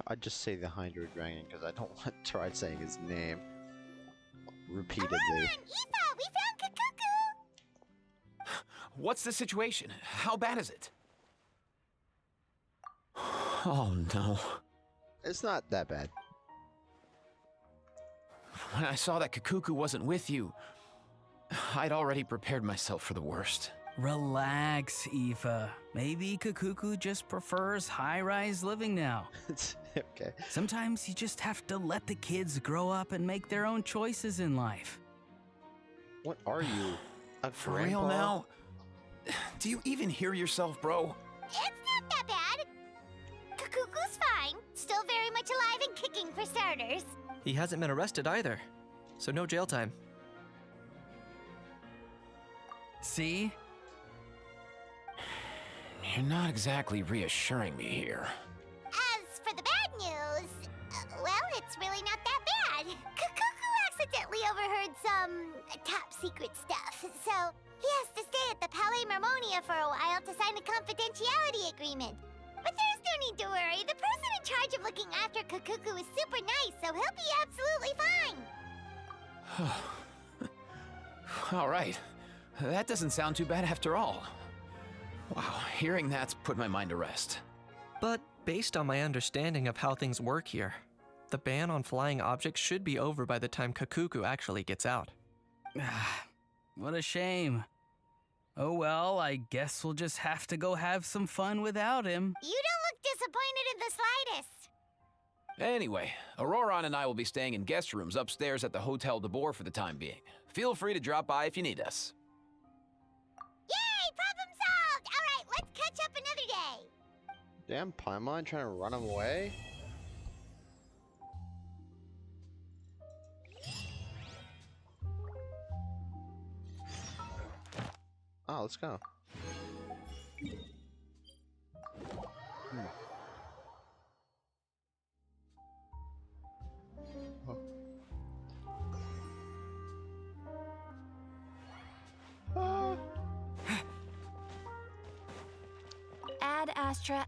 I just say the Hydro Dragon because I don't want to try saying his name. repeatedly. Aurora, we found Kakuku! What's the situation? How bad is it? Oh no. It's not that bad. When I saw that Kakuku wasn't with you, I'd already prepared myself for the worst. Relax, Aoife. Maybe Kakuku just prefers high-rise living now. Okay. Sometimes you just have to let the kids grow up and make their own choices in life. What are you? A For grandpa? real now? Do you even hear yourself, bro? It's not that bad. Kakuku's fine. Still very much alive and kicking for starters. He hasn't been arrested either, so no jail time. See? You're not exactly reassuring me here. As for the bad news, well, it's really not that bad. Kakuku accidentally overheard some top secret stuff, so he has to stay at the Palais Mermonia for a while to sign a confidentiality agreement. But there's no need to worry. The person in charge of looking after Kakuku is super nice, so he'll be absolutely fine. All right. That doesn't sound too bad after all. Wow, hearing that's put my mind to rest. But based on my understanding of how things work here, the ban on flying objects should be over by the time Kakuku actually gets out. What a shame. Oh well, I guess we'll just have to go have some fun without him. You don't look disappointed in the slightest. Anyway, Auroron and I will be staying in guest rooms upstairs at the Hotel de Boer for the time being. Feel free to drop by if you need us. Yay! Problem solved! Alright, let's catch up another day. Damn Paimon trying to run him away? Oh, let's go. Oh. Ah. Ad Astra.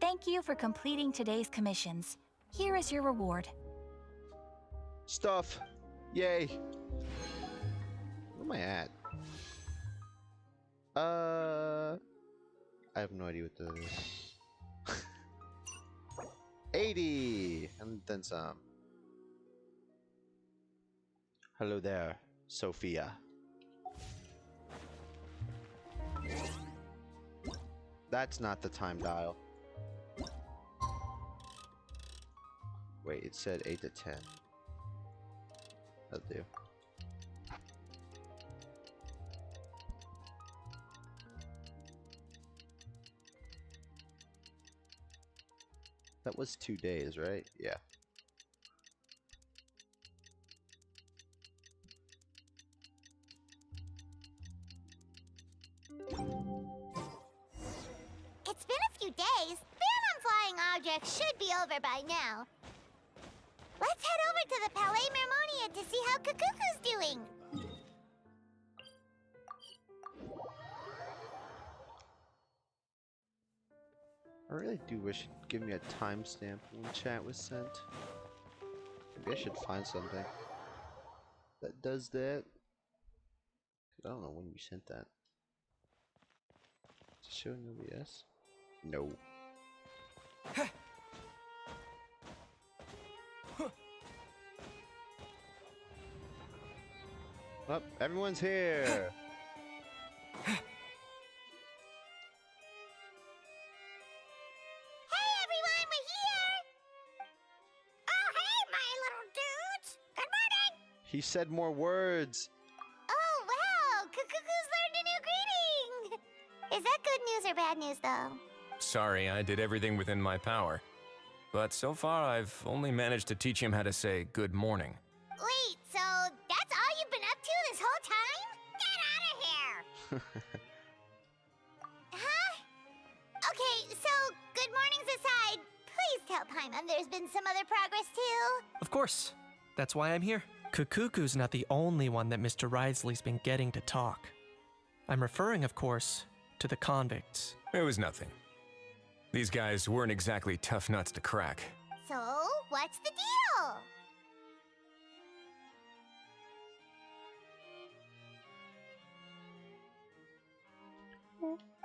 Thank you for completing today's commissions. Here is your reward. Stuff. Yay. Where am I at? I have no idea what this is. 80! And then some. Hello there, Sophia. That's not the time dial. Wait, it said 8 to 10. That'll do. That was 2 days, right? Yeah. It's been a few days. Ban on flying objects should be over by now. Let's head over to the Palais Mermonia to see how Kakuku's doing. I really do wish it'd give me a timestamp when chat was sent. Maybe I should find something that does that. 'Cause I don't know when you sent that. Is it showing OBS? No. Oh, everyone's here. Hey everyone, we're here! Oh hey, my little dudes! Good morning! He said more words. Oh wow, Kakuku's learned a new greeting! Is that good news or bad news though? Sorry, I did everything within my power. But so far, I've only managed to teach him how to say good morning. Wait, so that's all you've been up to this whole time? Get out of here! Huh? Okay, so good mornings aside, please tell Paimon there's been some other progress too. Of course. That's why I'm here. Kakuku's not the only one that Mr. Risley's been getting to talk. I'm referring, of course, to the convicts. It was nothing. These guys weren't exactly tough nuts to crack. So, what's the deal?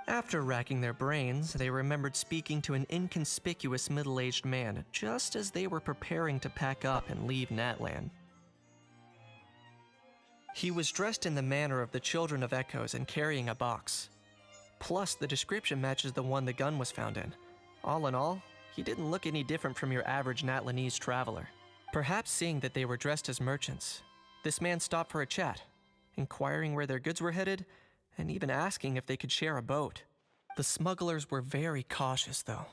After racking their brains, they remembered speaking to an inconspicuous middle-aged man just as they were preparing to pack up and leave Natlan. He was dressed in the manner of the Children of Echoes and carrying a box. Plus, the description matches the one the gun was found in. All in all, he didn't look any different from your average Natlanese traveler. Perhaps seeing that they were dressed as merchants, this man stopped for a chat, inquiring where their goods were headed, and even asking if they could share a boat. The smugglers were very cautious, though.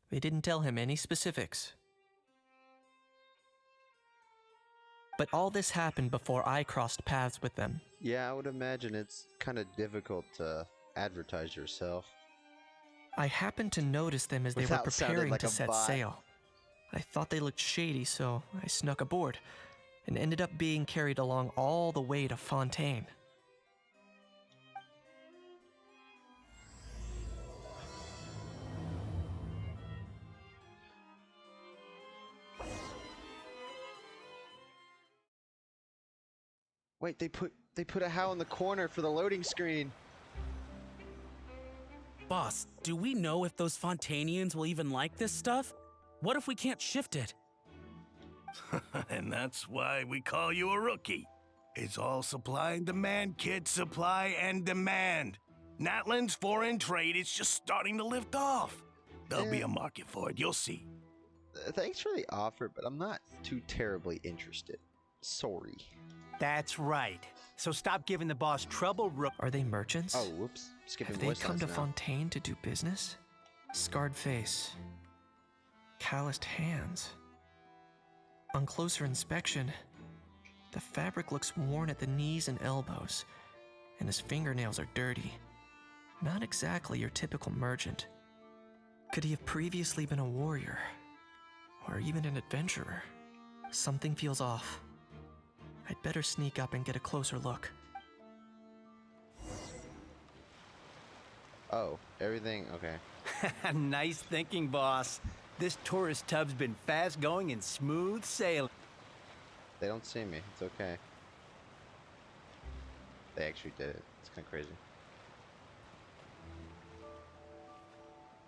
They didn't tell him any specifics. But all this happened before I crossed paths with them. Yeah, I would imagine it's kind of difficult to advertise yourself. I happened to notice them as they were preparing to set sail. I thought they looked shady, so I snuck aboard, and ended up being carried along all the way to Fontaine. Wait, they put a how in the corner for the loading screen. Boss, do we know if those Fontainians will even like this stuff? What if we can't shift it? And that's why we call you a rookie. It's all supply and demand, kid. Supply and demand. Natlan's foreign trade is just starting to lift off. There'll be a market for it, you'll see. Thanks for the offer, but I'm not too terribly interested. Sorry. That's right. So stop giving the boss trouble, Rook. Are they merchants? Oh, whoops. Skipping Have they voice come to lines now. Fontaine to do business? Scarred face. Calloused hands. On closer inspection, the fabric looks worn at the knees and elbows, and his fingernails are dirty. Not exactly your typical merchant. Could he have previously been a warrior? Or even an adventurer? Something feels off. I'd better sneak up and get a closer look. Oh, everything, okay. Nice thinking, boss. This tourist tub's been fast going and smooth sailing. They don't see me, it's okay. They actually did it. It's kind of crazy.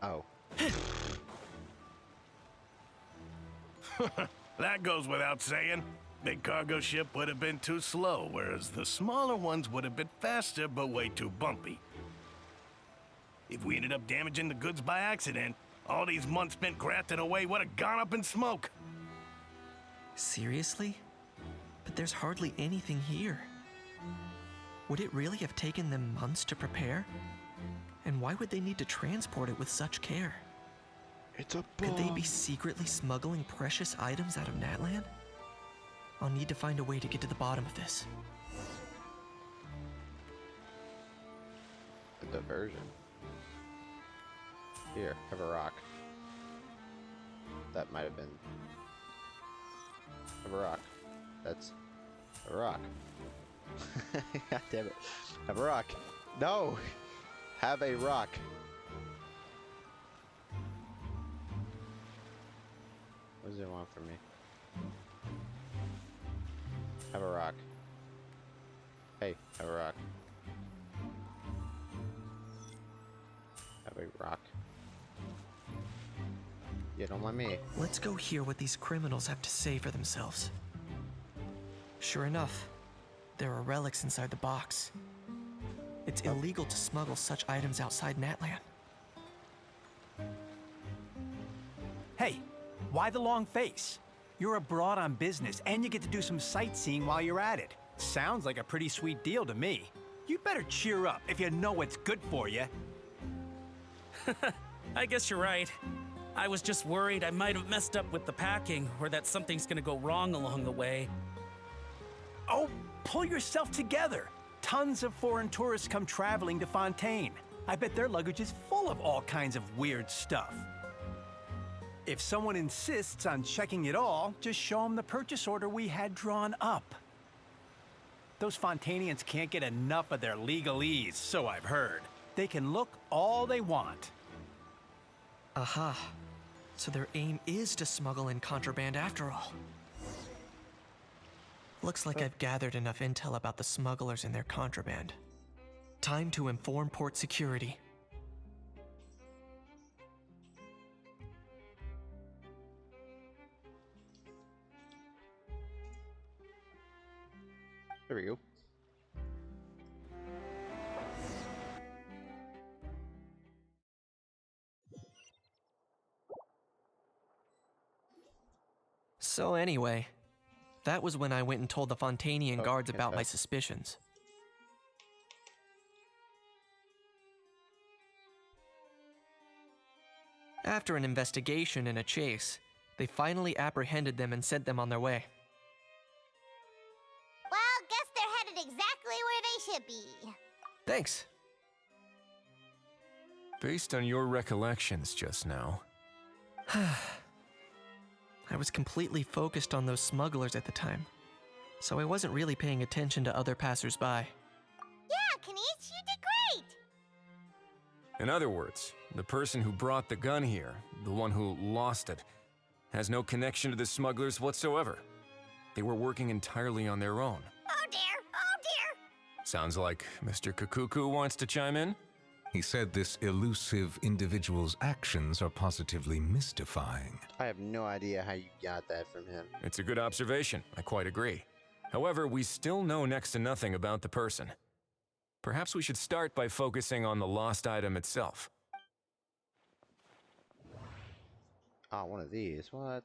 Oh. That goes without saying. Big cargo ship would have been too slow, whereas the smaller ones would have been faster but way too bumpy. If we ended up damaging the goods by accident, all these months spent grafting away would have gone up in smoke. Seriously? But there's hardly anything here. Would it really have taken them months to prepare? And why would they need to transport it with such care? It's a bomb. Could they be secretly smuggling precious items out of Natlan? I'll need to find a way to get to the bottom of this. A diversion. Here, have a rock. That might have been... Have a rock. That's a rock. God damn it. Have a rock. No! Have a rock. What does it want from me? Have a rock. Hey, have a rock. Have a rock. You don't want me. Let's go hear what these criminals have to say for themselves. Sure enough, there are relics inside the box. It's illegal to smuggle such items outside Natlan. Hey, why the long face? You're abroad on business, and you get to do some sightseeing while you're at it. Sounds like a pretty sweet deal to me. You better cheer up if you know what's good for you. I guess you're right. I was just worried I might have messed up with the packing, or that something's gonna go wrong along the way. Oh, pull yourself together. Tons of foreign tourists come traveling to Fontaine. I bet their luggage is full of all kinds of weird stuff. If someone insists on checking it all, just show them the purchase order we had drawn up. Those Fontainians can't get enough of their legalese, so I've heard. They can look all they want. Aha. So their aim is to smuggle in contraband after all. Looks like I've gathered enough intel about the smugglers and their contraband. Time to inform port security. There we go. So anyway, that was when I went and told the Fontanian Oh, guards about my okay. suspicions. After an investigation and a chase, they finally apprehended them and sent them on their way. Well, guess they're headed exactly where they should be. Thanks. Based on your recollections just now, I was completely focused on those smugglers at the time, so I wasn't really paying attention to other passersby. Yeah, Kanish, you did great! in other words, the person who brought the gun here, the one who lost it, has no connection to the smugglers whatsoever. They were working entirely on their own. Oh dear, oh dear! Sounds like Mr. Kakuku wants to chime in? He said this elusive individual's actions are positively mystifying. I have no idea how you got that from him. It's a good observation, I quite agree. However, we still know next to nothing about the person. Perhaps we should start by focusing on the lost item itself. Ah, one of these. What?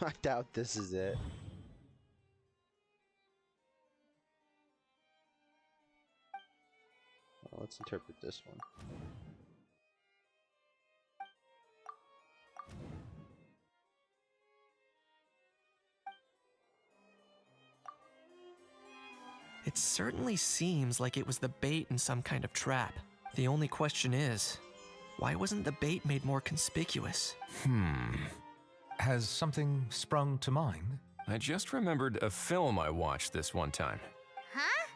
I doubt this is it. Well, let's interpret this one. It certainly seems like it was the bait in some kind of trap. The only question is, why wasn't the bait made more conspicuous? Has something sprung to mind? I just remembered a film I watched this one time. Huh?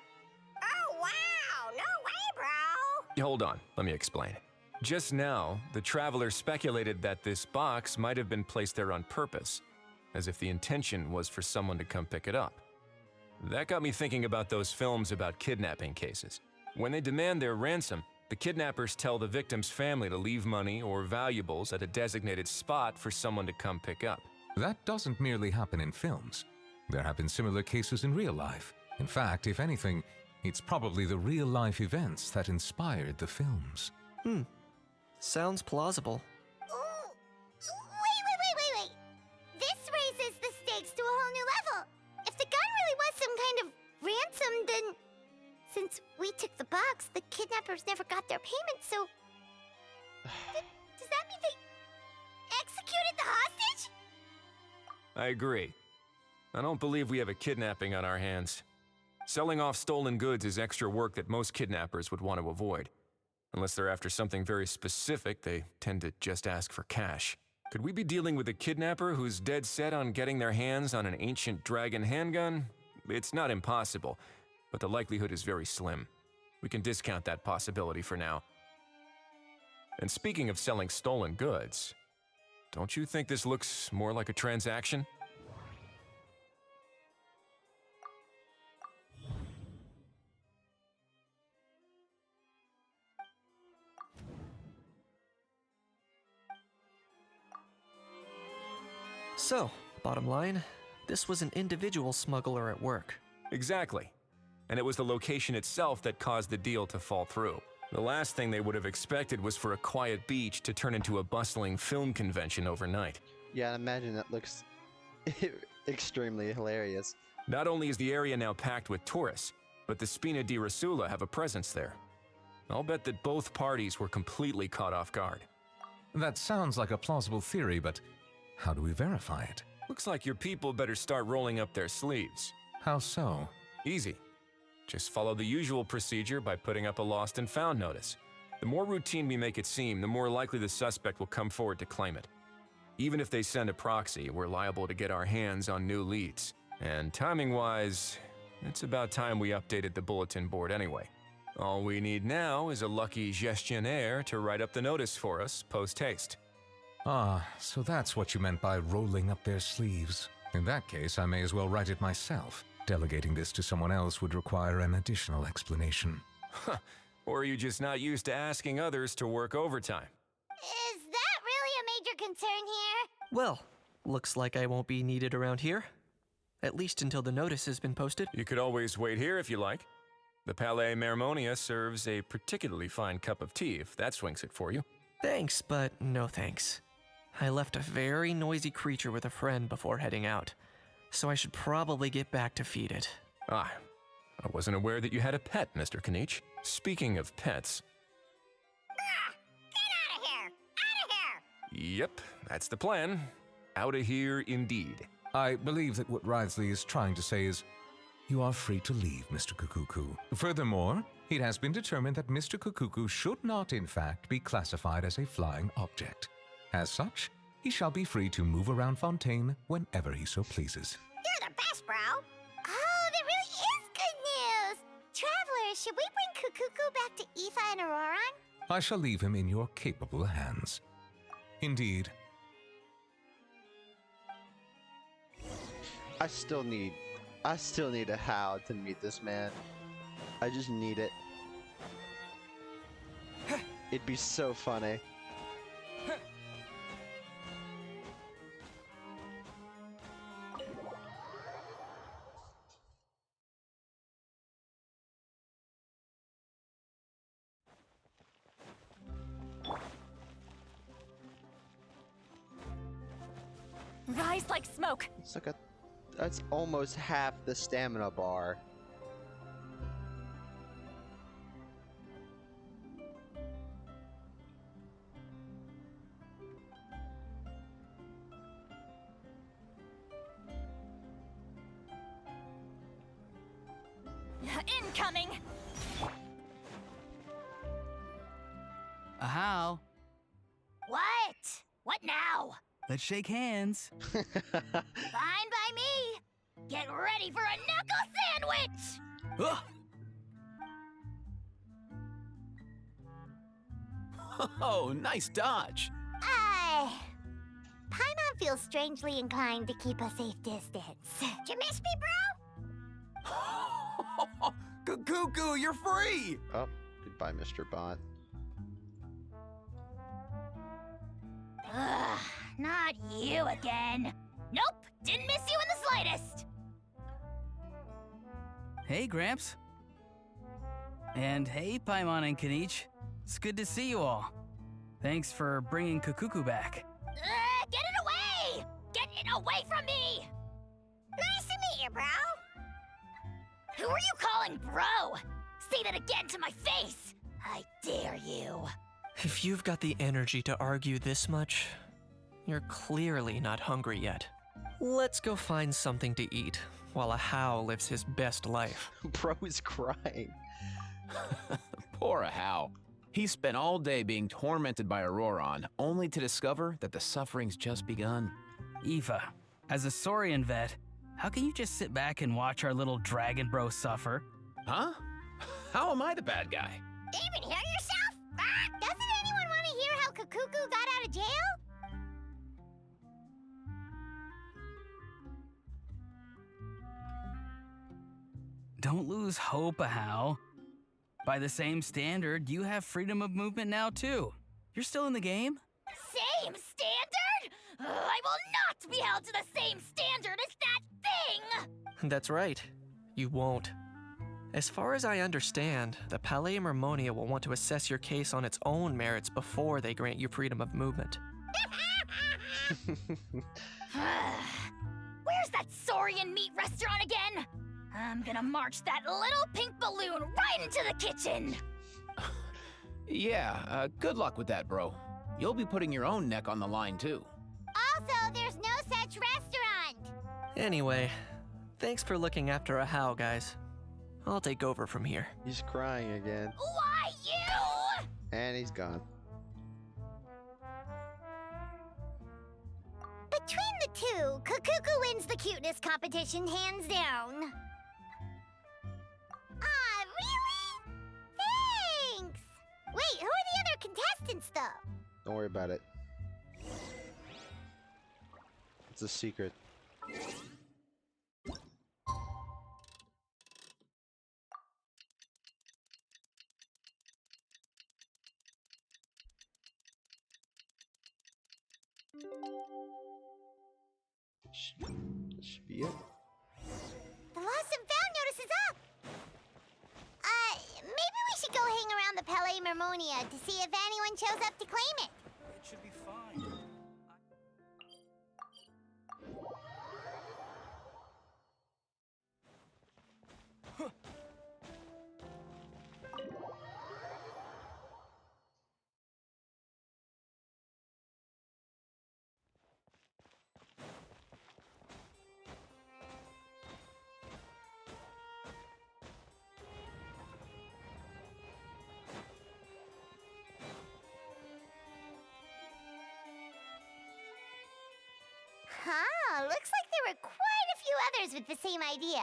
Oh, wow! No way, bro! Hold on, let me explain. Just now, the traveler speculated that this box might have been placed there on purpose, as if the intention was for someone to come pick it up. That got me thinking about those films about kidnapping cases. When they demand their ransom, the kidnappers tell the victim's family to leave money or valuables at a designated spot for someone to come pick up. That doesn't merely happen in films. There have been similar cases in real life. In fact, if anything, it's probably the real-life events that inspired the films. Sounds plausible. Ooh. Wait. This raises the stakes to a whole new level. If the gun really was some kind of ransom, then... Since we took the box, the kidnappers never got their payment, so... Does that mean they executed the hostage? I agree. I don't believe we have a kidnapping on our hands. Selling off stolen goods is extra work that most kidnappers would want to avoid. Unless they're after something very specific, they tend to just ask for cash. Could we be dealing with a kidnapper who's dead set on getting their hands on an ancient dragon handgun? It's not impossible, but the likelihood is very slim. We can discount that possibility for now. And speaking of selling stolen goods, don't you think this looks more like a transaction? So, bottom line, this was an individual smuggler at work. Exactly. And it was the location itself that caused the deal to fall through. The last thing they would have expected was for a quiet beach to turn into a bustling film convention overnight. Yeah, I imagine that looks extremely hilarious. Not only is the area now packed with tourists, but the Spina di Rosula have a presence there. I'll bet that both parties were completely caught off guard. That sounds like a plausible theory, but how do we verify it? Looks like your people better start rolling up their sleeves. How so? Easy. Just follow the usual procedure by putting up a lost and found notice. The more routine we make it seem, the more likely the suspect will come forward to claim it. Even if they send a proxy, we're liable to get our hands on new leads. And timing-wise, it's about time we updated the bulletin board anyway. All we need now is a lucky gestionnaire to write up the notice for us post-haste. Ah, so that's what you meant by rolling up their sleeves. In that case, I may as well write it myself. Delegating this to someone else would require an additional explanation. Or are you just not used to asking others to work overtime? Is that really a major concern here? Well, looks like I won't be needed around here. At least until the notice has been posted. You could always wait here if you like. The Palais Mermonia serves a particularly fine cup of tea if that swings it for you. Thanks, but no thanks. I left a very noisy creature with a friend before heading out, so I should probably get back to feed it. Ah, I wasn't aware that you had a pet, Mr. Kanich. Speaking of pets... Get out of here! Out of here! Yep, that's the plan. Out of here indeed. I believe that what Wriothesley is trying to say is, you are free to leave, Mr. Kukuku. Furthermore, it has been determined that Mr. Kukuku should not, in fact, be classified as a flying object. As such, he shall be free to move around Fontaine whenever he so pleases. You're the best, bro! Oh, that really is good news! Travelers, should we bring Kukuku back to Aoife and Auroran? I shall leave him in your capable hands. Indeed. I still need a how to meet this man. I just need it. It'd be so funny. Rise like smoke. It's like that's almost half the stamina bar. Incoming. How? What? What now? Let's shake hands. Fine by me. Get ready for a knuckle sandwich! Ugh. Oh, nice dodge. Paimon feels strangely inclined to keep a safe distance. Did you miss me, bro? Cuckoo, you're free! Oh, goodbye, Mr. Bot. Ugh, not you again. Nope, didn't miss you in the slightest. Hey, Gramps. And hey, Paimon and Kanich. It's good to see you all. Thanks for bringing Kukuku back. Get it away! Get it away from me! Nice to meet you, bro. Who are you calling bro? Say that again to my face! I dare you. If you've got the energy to argue this much, you're clearly not hungry yet. Let's go find something to eat while a How lives his best life. Bro is crying. Poor Ahau. He spent all day being tormented by Auroran, only to discover that the suffering's just begun. Aoife, as a Saurian vet, how can you just sit back and watch our little dragon bro suffer? Huh? How am I the bad guy? Even hear yourself? Doesn't anyone want to hear how Kukuku got out of jail? Don't lose hope, Ahau. By the same standard, you have freedom of movement now, too. You're still in the game? Same standard? I will not be held to the same standard as that thing! That's right. You won't. As far as I understand, the Palais Mermonia will want to assess your case on its own merits before they grant you freedom of movement. Where's that Saurian meat restaurant again? I'm gonna march that little pink balloon right into the kitchen! Yeah, good luck with that, bro. You'll be putting your own neck on the line, too. Also, there's no such restaurant! Anyway, thanks for looking after a How, guys. I'll take over from here. He's crying again. Why you? And he's gone. Between the two, Kukuku wins the cuteness competition hands down. Ah, really? Thanks! Wait, who are the other contestants, though? Don't worry about it. It's a secret. That should be it. The lost and found notice is up! Maybe we should go hang around the Palais Mermonia to see if anyone shows up to claim it. It should be fine. Huh, looks like there were quite a few others with the same idea.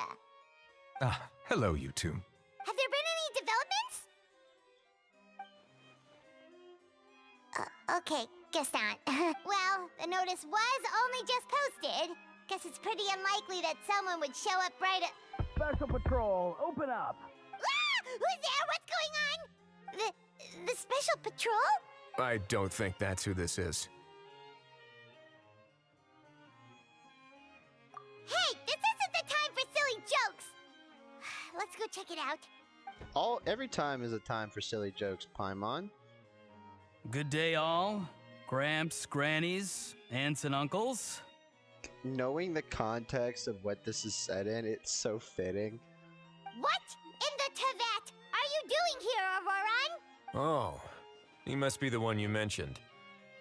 Ah, hello, you two. Have there been any developments? Okay, guess not. Well, the notice was only just posted. Guess it's pretty unlikely that someone would show up right at... Special Patrol, open up! Ah! Who's there? What's going on? The Special Patrol? I don't think that's who this is. Hey, this isn't the time for silly jokes! Let's go check it out. Every time is a time for silly jokes, Paimon. Good day, all. Gramps, grannies, aunts, and uncles. Knowing the context of what this is set in, it's so fitting. What in the Tevat are you doing here, Auroran? Oh, he must be the one you mentioned.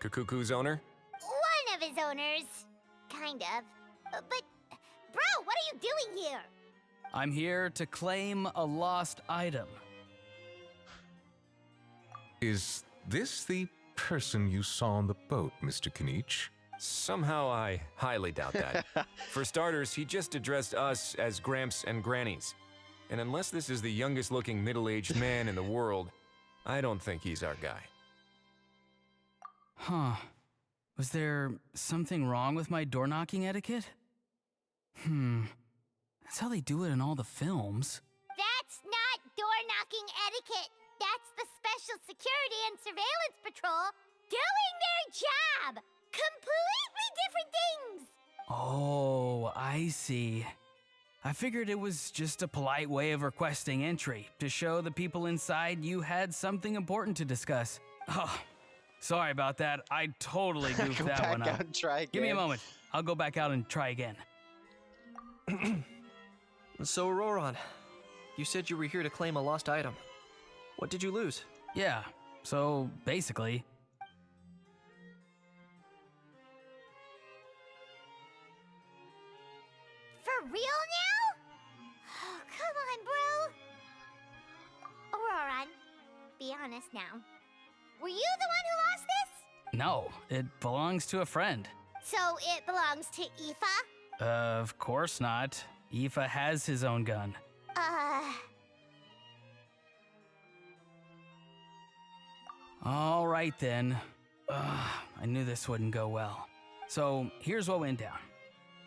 Kukuku's owner? One of his owners. Kind of. But, bro, what are you doing here? I'm here to claim a lost item. Is this the person you saw on the boat, Mr. Kinich? Somehow I highly doubt that. For starters, he just addressed us as Gramps and Grannies. And unless this is the youngest looking middle-aged man in the world, I don't think he's our guy. Huh. Was there something wrong with my door-knocking etiquette? That's how they do it in all the films. That's not door-knocking etiquette. That's the Special Security and Surveillance Patrol doing their job. Completely different things. Oh, I see. I figured it was just a polite way of requesting entry to show the people inside you had something important to discuss. Oh, sorry about that. I totally goofed that one up. And try again. Give me a moment. I'll go back out and try again. So, Auroran, you said you were here to claim a lost item. What did you lose? Yeah, so basically... For real now? Oh, come on, bro. Auroran, be honest now. Were you the one who lost this? No, it belongs to a friend. So it belongs to Aoife? Of course not. Aoife has his own gun. All right then. I knew this wouldn't go well. So here's what went down.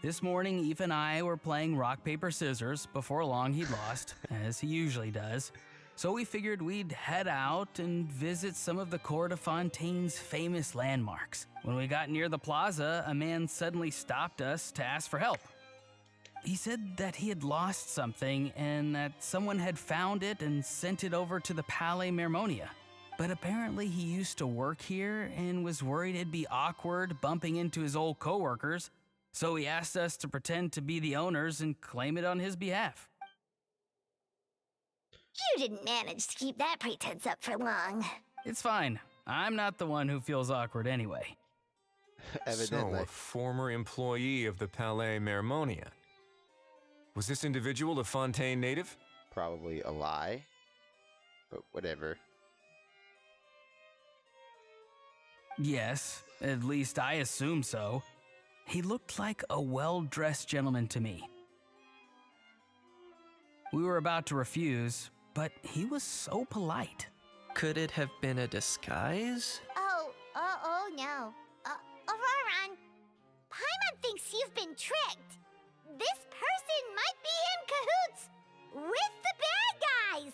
This morning, Aoife and I were playing rock, paper, scissors. Before long, he'd lost, as he usually does. So we figured we'd head out and visit some of the Cour de Fontaine's famous landmarks. When we got near the plaza, a man suddenly stopped us to ask for help. He said that he had lost something and that someone had found it and sent it over to the Palais Mermonia. But apparently he used to work here and was worried it'd be awkward bumping into his old coworkers, so he asked us to pretend to be the owners and claim it on his behalf. You didn't manage to keep that pretense up for long. It's fine. I'm not the one who feels awkward anyway. So, a former employee of the Palais Mermonia. Was this individual a Fontaine native? Probably a lie, but whatever. Yes, at least I assume so. He looked like a well-dressed gentleman to me. We were about to refuse, but he was so polite. Could it have been a disguise? Oh no. Auroran, Paimon thinks you've been tricked. This person might be in cahoots with the bad guys.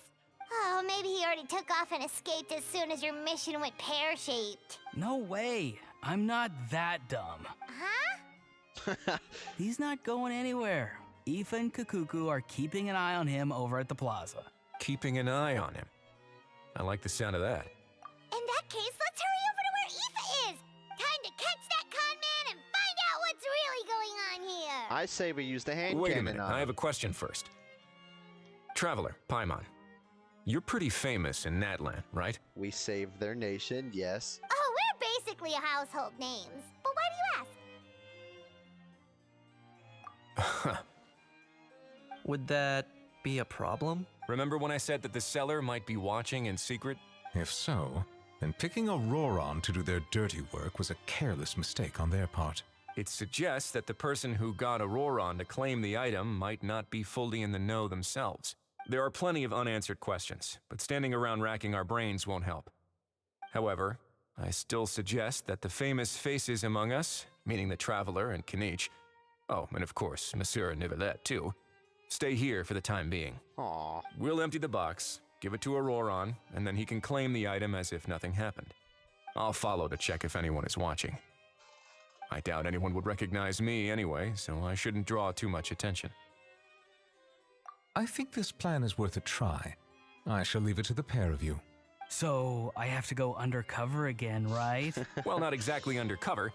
Oh, maybe he already took off and escaped as soon as your mission went pear-shaped. No way. I'm not that dumb. Huh? He's not going anywhere. Aoife and Kakuku are keeping an eye on him over at the plaza. Keeping an eye on him. I like the sound of that. In that case, let's hurry over to where Aoife is! Time to catch that con man and find out what's really going on here! I say we use the hand Wait a cannon minute, on I have him. a question first. Traveler, Paimon, you're pretty famous in Natlan, right? We saved their nation, yes. Oh, we're basically household names. But why do you ask? Would that be a problem? Remember when I said that the seller might be watching in secret? If so, then picking Auroron to do their dirty work was a careless mistake on their part. It suggests that the person who got Auroron to claim the item might not be fully in the know themselves. There are plenty of unanswered questions, but standing around racking our brains won't help. However, I still suggest that the famous faces among us, meaning the Traveler and Kinich, oh, and of course, Monsieur Nivelet too, stay here for the time being. Aww. We'll empty the box, give it to Auroron, and then he can claim the item as if nothing happened. I'll follow to check if anyone is watching. I doubt anyone would recognize me anyway, so I shouldn't draw too much attention. I think this plan is worth a try. I shall leave it to the pair of you. So, I have to go undercover again, right? Well, not exactly undercover.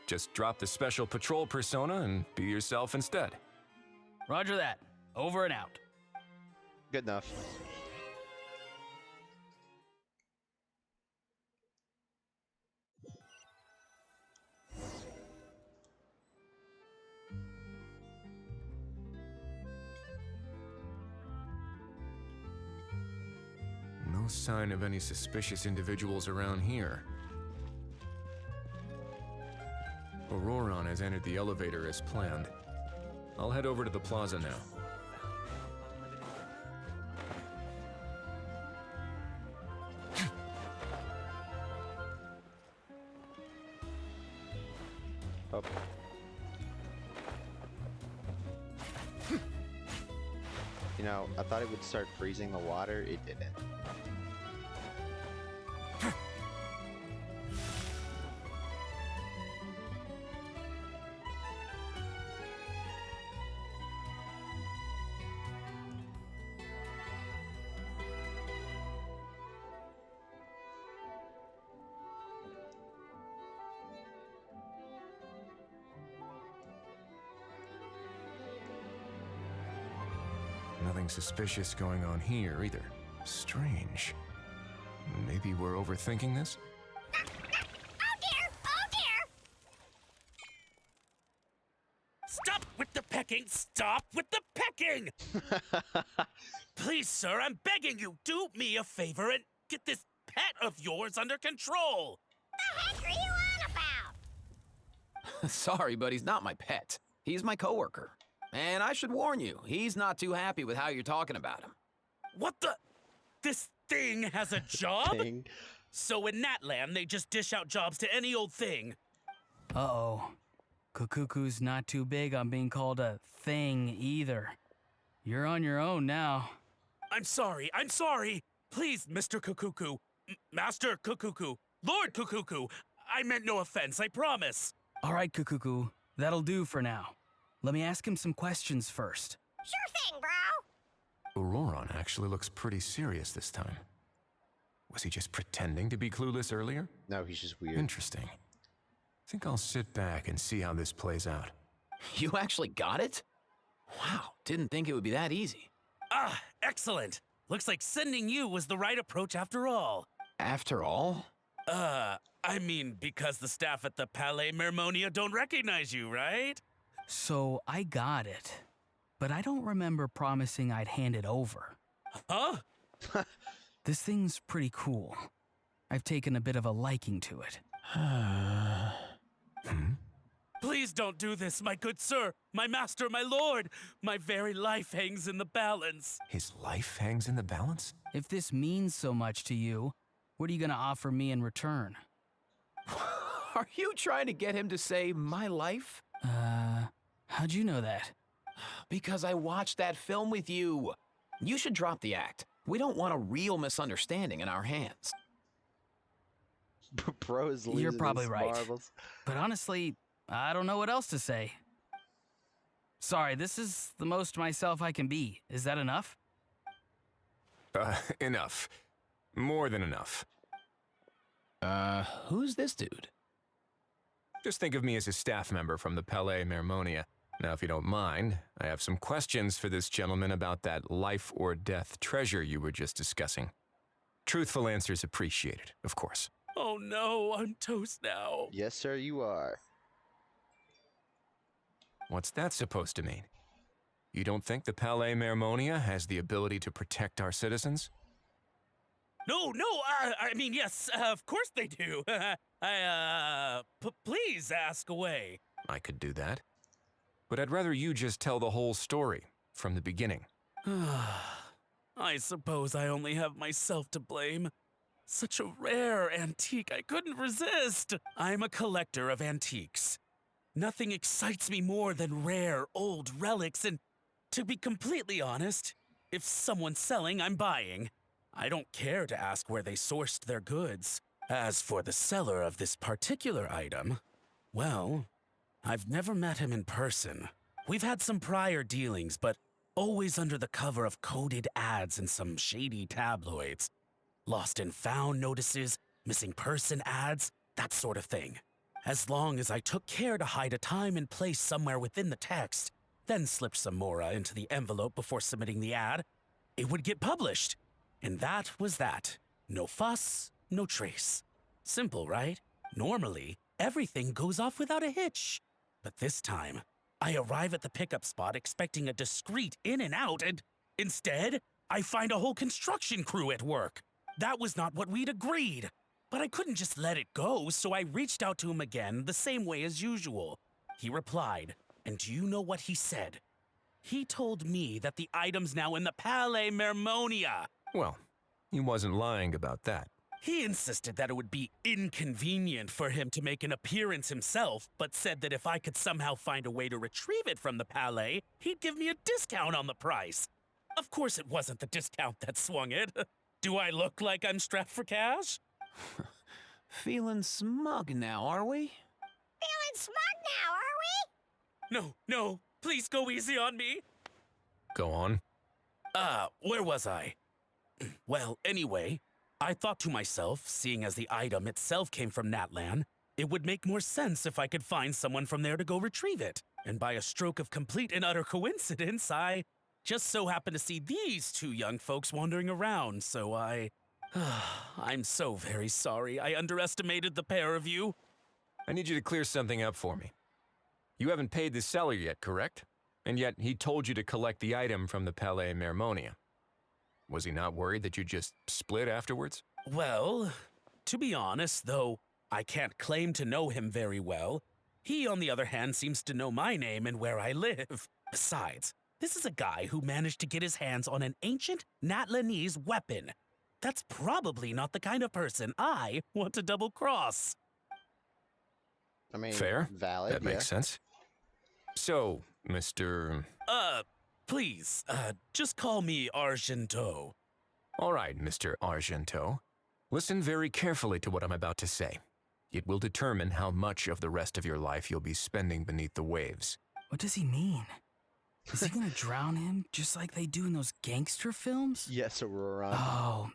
Just drop the special patrol persona and be yourself instead. Roger that. Over and out. Good enough. No sign of any suspicious individuals around here. Auroron has entered the elevator as planned. I'll head over to the plaza now. Up. You know, I thought it would start freezing the water. It didn't. Nothing suspicious going on here either. Strange. Maybe we're overthinking this? Oh dear! Oh dear! Stop with the pecking! Stop with the pecking! Please, sir, I'm begging you, do me a favor and get this pet of yours under control! The heck are you on about? Sorry, but he's not my pet. He's my coworker. And I should warn you, he's not too happy with how you're talking about him. What the? This thing has a job? Thing. So in Natlan, they just dish out jobs to any old thing. Uh-oh. Kukuku's not too big on being called a thing either. You're on your own now. I'm sorry. Please, Mr. Kukuku. Master Kukuku. Lord Kukuku. I meant no offense, I promise. All right, Kukuku. That'll do for now. Let me ask him some questions first. Sure thing, bro. Auroron actually looks pretty serious this time. Was he just pretending to be clueless earlier? No, he's just weird. Interesting. I think I'll sit back and see how this plays out. You actually got it? Wow, didn't think it would be that easy. Ah, excellent. Looks like sending you was the right approach after all. After all? I mean, because the staff at the Palais Mermonia don't recognize you, right? So I got it, but I don't remember promising I'd hand it over. Huh? This thing's pretty cool. I've taken a bit of a liking to it. Please don't do this, my good sir, my master, my lord. My very life hangs in the balance. His life hangs in the balance? If this means so much to you, what are you gonna offer me in return? Are you trying to get him to say my life? How'd you know that? Because I watched that film with you. You should drop the act. We don't want a real misunderstanding in our hands. Bro is losing You're probably his right. marbles. But honestly, I don't know what else to say. Sorry, this is the most myself I can be. Is that enough? Enough. More than enough. Who's this dude? Just think of me as a staff member from the Palais Mermonia. Now, if you don't mind, I have some questions for this gentleman about that life or death treasure you were just discussing. Truthful answers appreciated, of course. Oh no, I'm toast now. Yes, sir, you are. What's that supposed to mean? You don't think the Palais Mermonia has the ability to protect our citizens? No, I mean, yes, of course they do. Please ask away. I could do that. But I'd rather you just tell the whole story, from the beginning. I suppose I only have myself to blame. Such a rare antique, I couldn't resist. I'm a collector of antiques. Nothing excites me more than rare, old relics, and to be completely honest, if someone's selling, I'm buying. I don't care to ask where they sourced their goods. As for the seller of this particular item, well, I've never met him in person. We've had some prior dealings, but always under the cover of coded ads in some shady tabloids. Lost and found notices, missing person ads, that sort of thing. As long as I took care to hide a time and place somewhere within the text, then slipped some mora into the envelope before submitting the ad, it would get published. And that was that. No fuss, no trace. Simple, right? Normally, everything goes off without a hitch. But this time, I arrive at the pickup spot expecting a discreet in and out, and instead, I find a whole construction crew at work. That was not what we'd agreed. But I couldn't just let it go, so I reached out to him again the same way as usual. He replied, and do you know what he said? He told me that the item's now in the Palais Mermonia. Well, he wasn't lying about that. He insisted that it would be inconvenient for him to make an appearance himself, but said that if I could somehow find a way to retrieve it from the Palais, he'd give me a discount on the price. Of course it wasn't the discount that swung it. Do I look like I'm strapped for cash? Feeling smug now, are we? Feeling smug now, are we? No, please go easy on me. Go on. Where was I? Well, anyway, I thought to myself, seeing as the item itself came from Natlan, it would make more sense if I could find someone from there to go retrieve it. And by a stroke of complete and utter coincidence, I just so happened to see these two young folks wandering around, so I'm so very sorry. I underestimated the pair of you. I need you to clear something up for me. You haven't paid the seller yet, correct? And yet he told you to collect the item from the Palais Mermonia. Was he not worried that you just split afterwards? Well, to be honest, though I can't claim to know him very well, he, on the other hand, seems to know my name and where I live. Besides, this is a guy who managed to get his hands on an ancient Natlanese weapon. That's probably not the kind of person I want to double-cross. I mean, fair. Valid. That makes sense. So, Mr. Please, just call me Argento. All right, Mr. Argento. Listen very carefully to what I'm about to say. It will determine how much of the rest of your life you'll be spending beneath the waves. What does he mean? Is he gonna drown him just like they do in those gangster films? Yes, Aurora. Oh,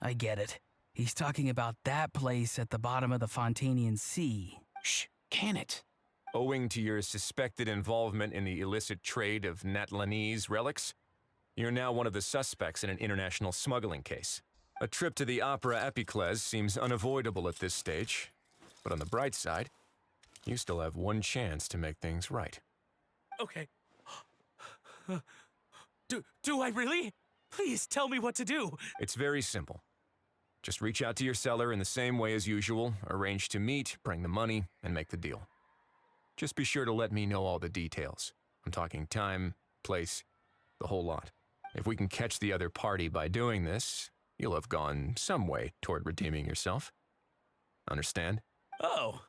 I get it. He's talking about that place at the bottom of the Fontanian Sea. Shh, can it? Owing to your suspected involvement in the illicit trade of Natlanese relics, you're now one of the suspects in an international smuggling case. A trip to the Opera Epiclese seems unavoidable at this stage, but on the bright side, you still have one chance to make things right. Okay. Do I really? Please tell me what to do. It's very simple. Just reach out to your seller in the same way as usual, arrange to meet, bring the money, and make the deal. Just be sure to let me know all the details. I'm talking time, place, the whole lot. If we can catch the other party by doing this, you'll have gone some way toward redeeming yourself. Understand? Oh,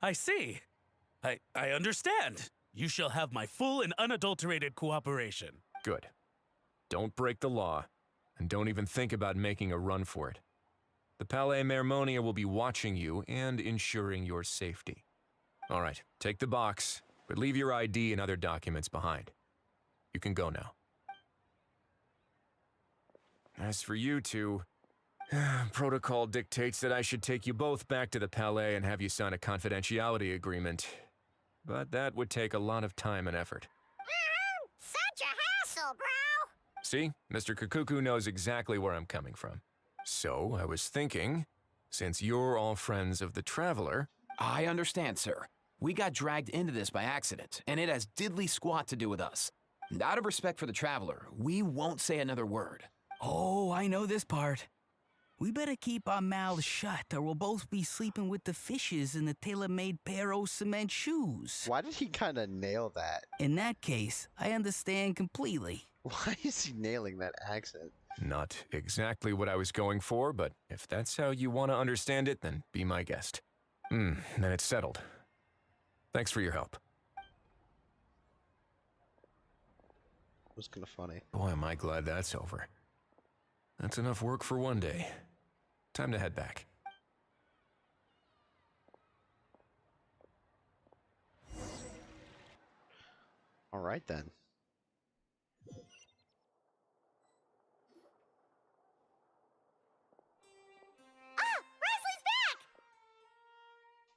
I see. I understand. You shall have my full and unadulterated cooperation. Good. Don't break the law, and don't even think about making a run for it. The Palais Mermonia will be watching you and ensuring your safety. All right, take the box, but leave your ID and other documents behind. You can go now. As for you two, protocol dictates that I should take you both back to the Palais and have you sign a confidentiality agreement. But that would take a lot of time and effort. Such a hassle, bro! See, Mr. Kakuku knows exactly where I'm coming from. So, I was thinking, since you're all friends of the Traveler... I understand, sir. We got dragged into this by accident, and it has diddly squat to do with us. And out of respect for the Traveler, we won't say another word. Oh, I know this part. We better keep our mouths shut, or we'll both be sleeping with the fishes in the tailor-made pair of cement shoes. Why did he kind of nail that? In that case, I understand completely. Why is he nailing that accent? Not exactly what I was going for, but if that's how you want to understand it, then be my guest. Then it's settled. Thanks for your help. It was kind of funny. Boy, am I glad that's over. That's enough work for one day. Time to head back. All right, then.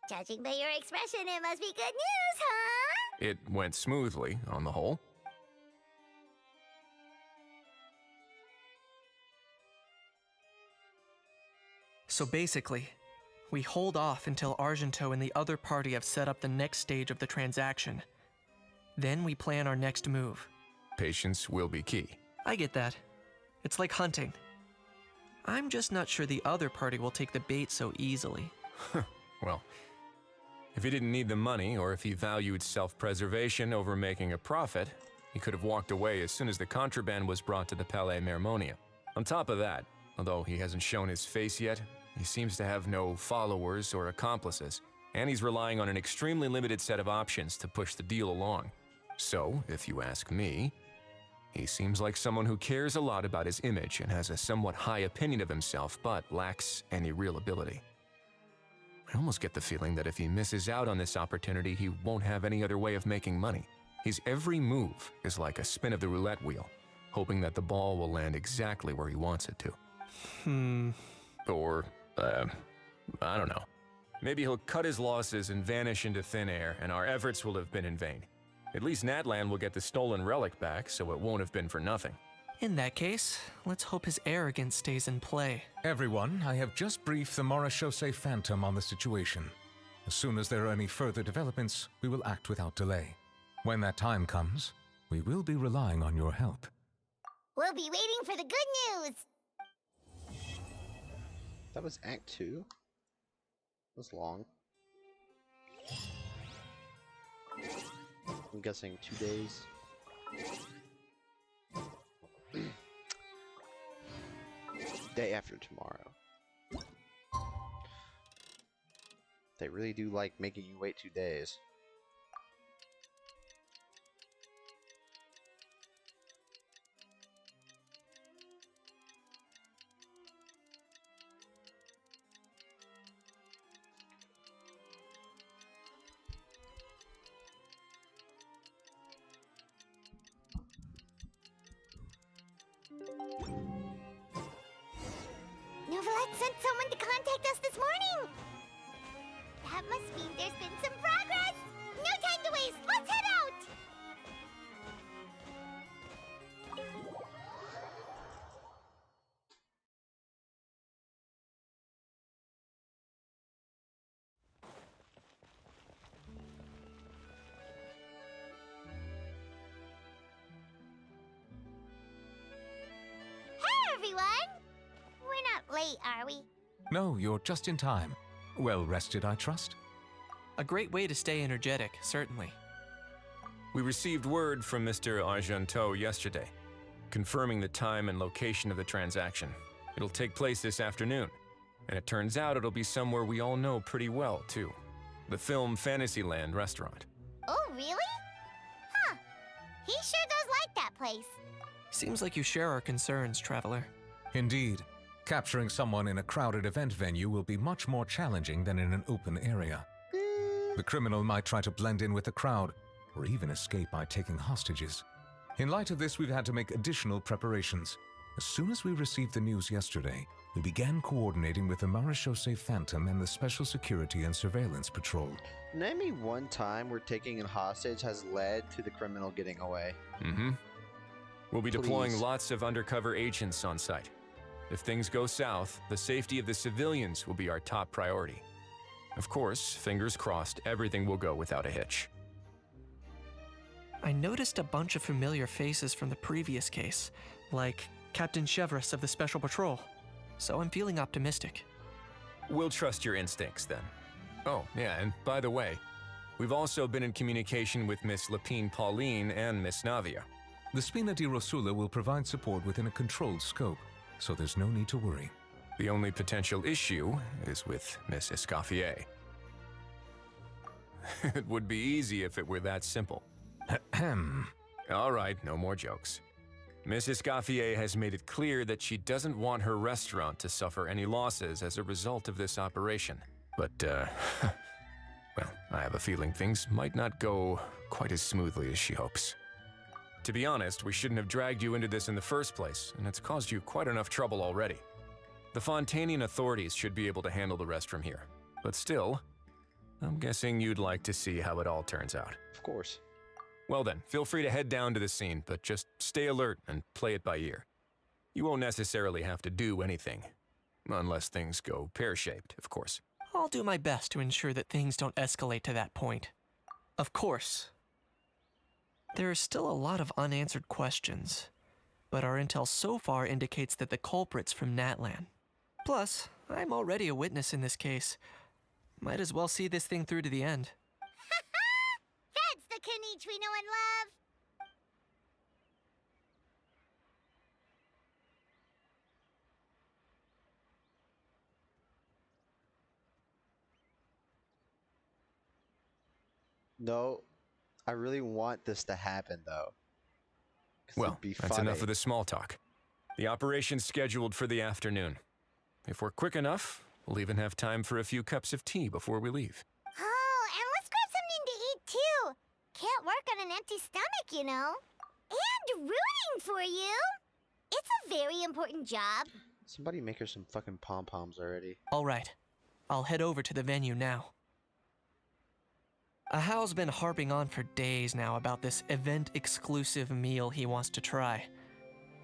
Judging by your expression, it must be good news, huh? It went smoothly, on the whole. So basically, we hold off until Argento and the other party have set up the next stage of the transaction. Then we plan our next move. Patience will be key. I get that. It's like hunting. I'm just not sure the other party will take the bait so easily. Well, if he didn't need the money, or if he valued self-preservation over making a profit, he could have walked away as soon as the contraband was brought to the Palais Mermonia. On top of that, although he hasn't shown his face yet, he seems to have no followers or accomplices, and he's relying on an extremely limited set of options to push the deal along. So, if you ask me, he seems like someone who cares a lot about his image and has a somewhat high opinion of himself, but lacks any real ability. I almost get the feeling that if he misses out on this opportunity, he won't have any other way of making money. His every move is like a spin of the roulette wheel, hoping that the ball will land exactly where he wants it to. Or, I don't know. Maybe he'll cut his losses and vanish into thin air, and our efforts will have been in vain. At least Natlan will get the stolen relic back, so it won't have been for nothing. In that case, let's hope his arrogance stays in play. Everyone, I have just briefed the Marechaussee Phantom on the situation. As soon as there are any further developments, we will act without delay. When that time comes, we will be relying on your help. We'll be waiting for the good news. That was Act 2. It was long. I'm guessing 2 days. Day after tomorrow. They really do like making you wait 2 days. Novelette sent someone to contact us this morning! That must mean there's been some progress! No time to waste! Let's head out! Hey, everyone! We're not late, are we? No, you're just in time. Well rested, I trust? A great way to stay energetic, certainly. We received word from Mr. Argento yesterday, confirming the time and location of the transaction. It'll take place this afternoon, and it turns out it'll be somewhere we all know pretty well, too. The Film Fantasyland restaurant. Oh, really? Huh. He sure does like that place. Seems like you share our concerns, Traveler. Indeed. Capturing someone in a crowded event venue will be much more challenging than in an open area. The criminal might try to blend in with the crowd, or even escape by taking hostages. In light of this, we've had to make additional preparations. As soon as we received the news yesterday, we began coordinating with the Marechaussee Phantom and the Special Security and Surveillance Patrol. Name me one time where taking a hostage has led to the criminal getting away. Mm-hmm. We'll be deploying Please. lots of undercover agents on site. If things go south, the safety of the civilians will be our top priority. Of course, fingers crossed, everything will go without a hitch. I noticed a bunch of familiar faces from the previous case, like Captain Chevrolet of the Special Patrol, so I'm feeling optimistic. We'll trust your instincts then. Oh, yeah, and by the way, we've also been in communication with Miss Lapine Pauline and Miss Navia. The Spina di Rosula will provide support within a controlled scope, so there's no need to worry. The only potential issue is with Miss Escoffier. It would be easy if it were that simple. All right, no more jokes. Miss Escoffier has made it clear that she doesn't want her restaurant to suffer any losses as a result of this operation. But, well, I have a feeling things might not go quite as smoothly as she hopes. To be honest, we shouldn't have dragged you into this in the first place, and it's caused you quite enough trouble already. The Fontanian authorities should be able to handle the rest from here. But still, I'm guessing you'd like to see how it all turns out. Of course. Well then, feel free to head down to the scene, but just stay alert and play it by ear. You won't necessarily have to do anything. Unless things go pear-shaped, of course. I'll do my best to ensure that things don't escalate to that point. Of course. There are still a lot of unanswered questions, but our intel so far indicates that the culprit's from Natlan. Plus, I'm already a witness in this case. Might as well see this thing through to the end. That's the Kanichi we know and love! No, I really want this to happen, though. Well, that's enough of the small talk. The operation's scheduled for the afternoon. If we're quick enough, we'll even have time for a few cups of tea before we leave. Oh, and let's grab something to eat, too. Can't work on an empty stomach, you know. And rooting for you. It's a very important job. Somebody make her some fucking pom-poms already. All right, I'll head over to the venue now. Ahal's been harping on for days now about this event-exclusive meal he wants to try.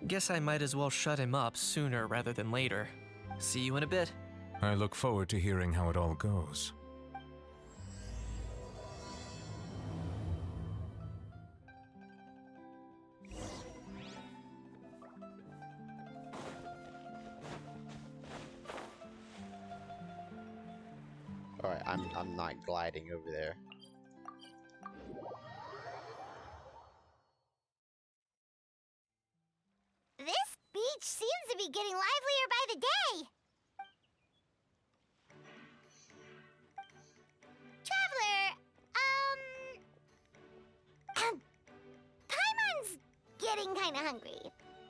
Guess I might as well shut him up sooner rather than later. See you in a bit. I look forward to hearing how it all goes. Alright, I'm not gliding over there. This beach seems to be getting livelier by the day. Traveler, Paimon's getting kinda hungry.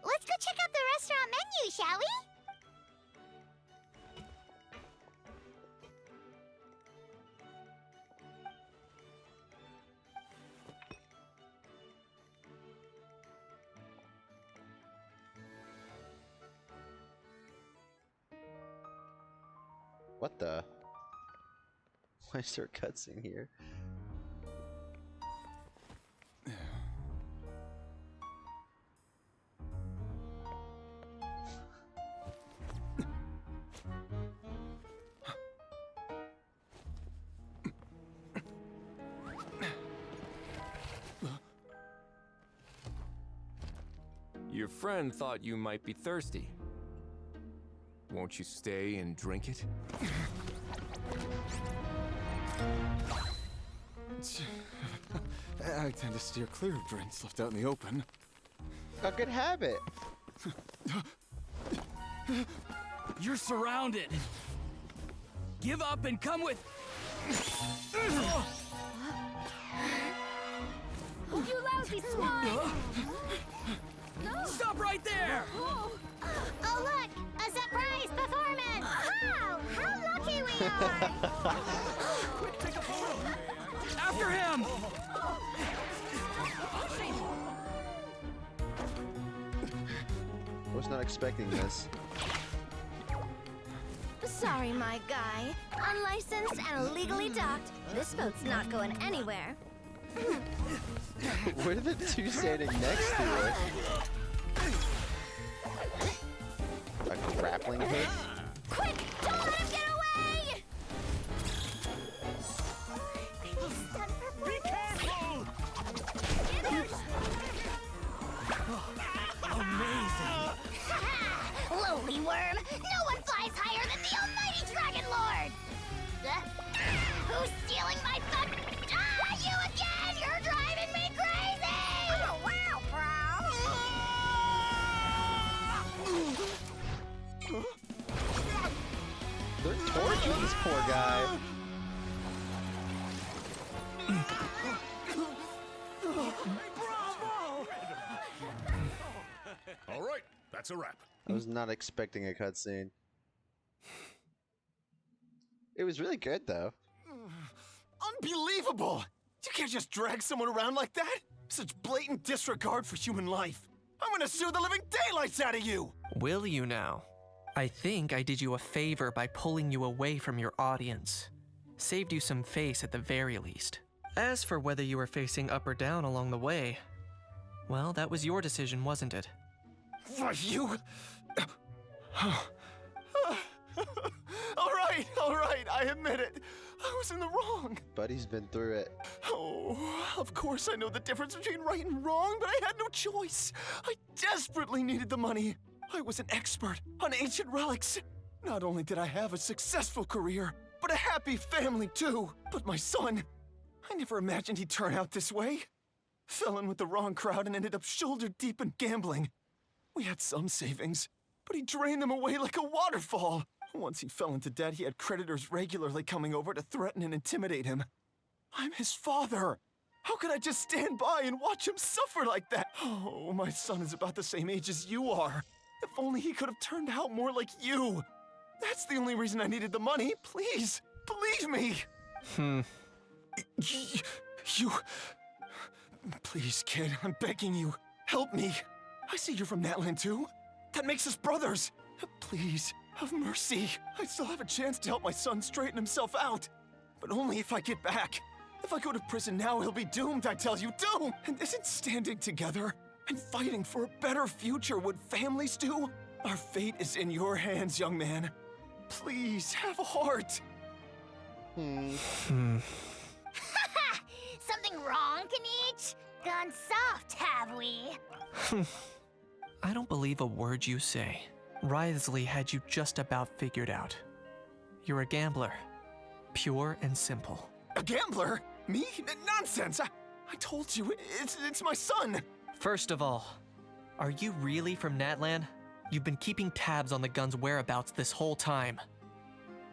Let's go check out the restaurant menu, shall we? What the? Why is there a cutscene here? Your friend thought you might be thirsty. Won't you stay and drink it? I tend to steer clear of drinks left out in the open. A good habit. You're surrounded. Give up and come with. You lousy swine! Stop right there! Oh, look! A surprise performance! Wow! How lucky we are! Quick, take a photo! After him! not expecting this. Sorry, my guy. Unlicensed and illegally docked, this boat's not going anywhere. What are the two standing next to it? A grappling hook? Quick! Don't let him get away! Be careful! Amazing! Lowly worm! No one flies higher than the almighty Dragon Lord! Who's stealing my fun? Ah, you again! You're driving me crazy! Oh, wow, bro! They're torturing this poor guy. All right, that's a wrap. I was not expecting a cutscene. It was really good, though. Unbelievable! You can't just drag someone around like that! Such blatant disregard for human life. I'm gonna sue the living daylights out of you! Will you now? I think I did you a favor by pulling you away from your audience. Saved you some face at the very least. As for whether you were facing up or down along the way, well, that was your decision, wasn't it? Why, you... all right, I admit it. I was in the wrong. Buddy's been through it. Oh, of course I know the difference between right and wrong, but I had no choice. I desperately needed the money. I was an expert on ancient relics. Not only did I have a successful career, but a happy family too. But my son, I never imagined he'd turn out this way. Fell in with the wrong crowd and ended up shoulder deep in gambling. We had some savings, but he drained them away like a waterfall. Once he fell into debt, he had creditors regularly coming over to threaten and intimidate him. I'm his father. How could I just stand by and watch him suffer like that? Oh, my son is about the same age as you are. If only he could have turned out more like you. That's the only reason I needed the money. Please, believe me. You... Please, kid, I'm begging you. Help me. I see you're from Natland too. That makes us brothers. Please, have mercy. I still have a chance to help my son straighten himself out. But only if I get back. If I go to prison now, he'll be doomed, I tell you, doomed! And isn't standing together and fighting for a better future what families do? Our fate is in your hands, young man. Please, have a heart. Something wrong, Kanich? Gone soft, have we? I don't believe a word you say. Wriothesley had you just about figured out. You're a gambler. Pure and simple. A gambler? Me? Nonsense! I told you, it's my son! First of all, are you really from Natlan? You've been keeping tabs on the gun's whereabouts this whole time.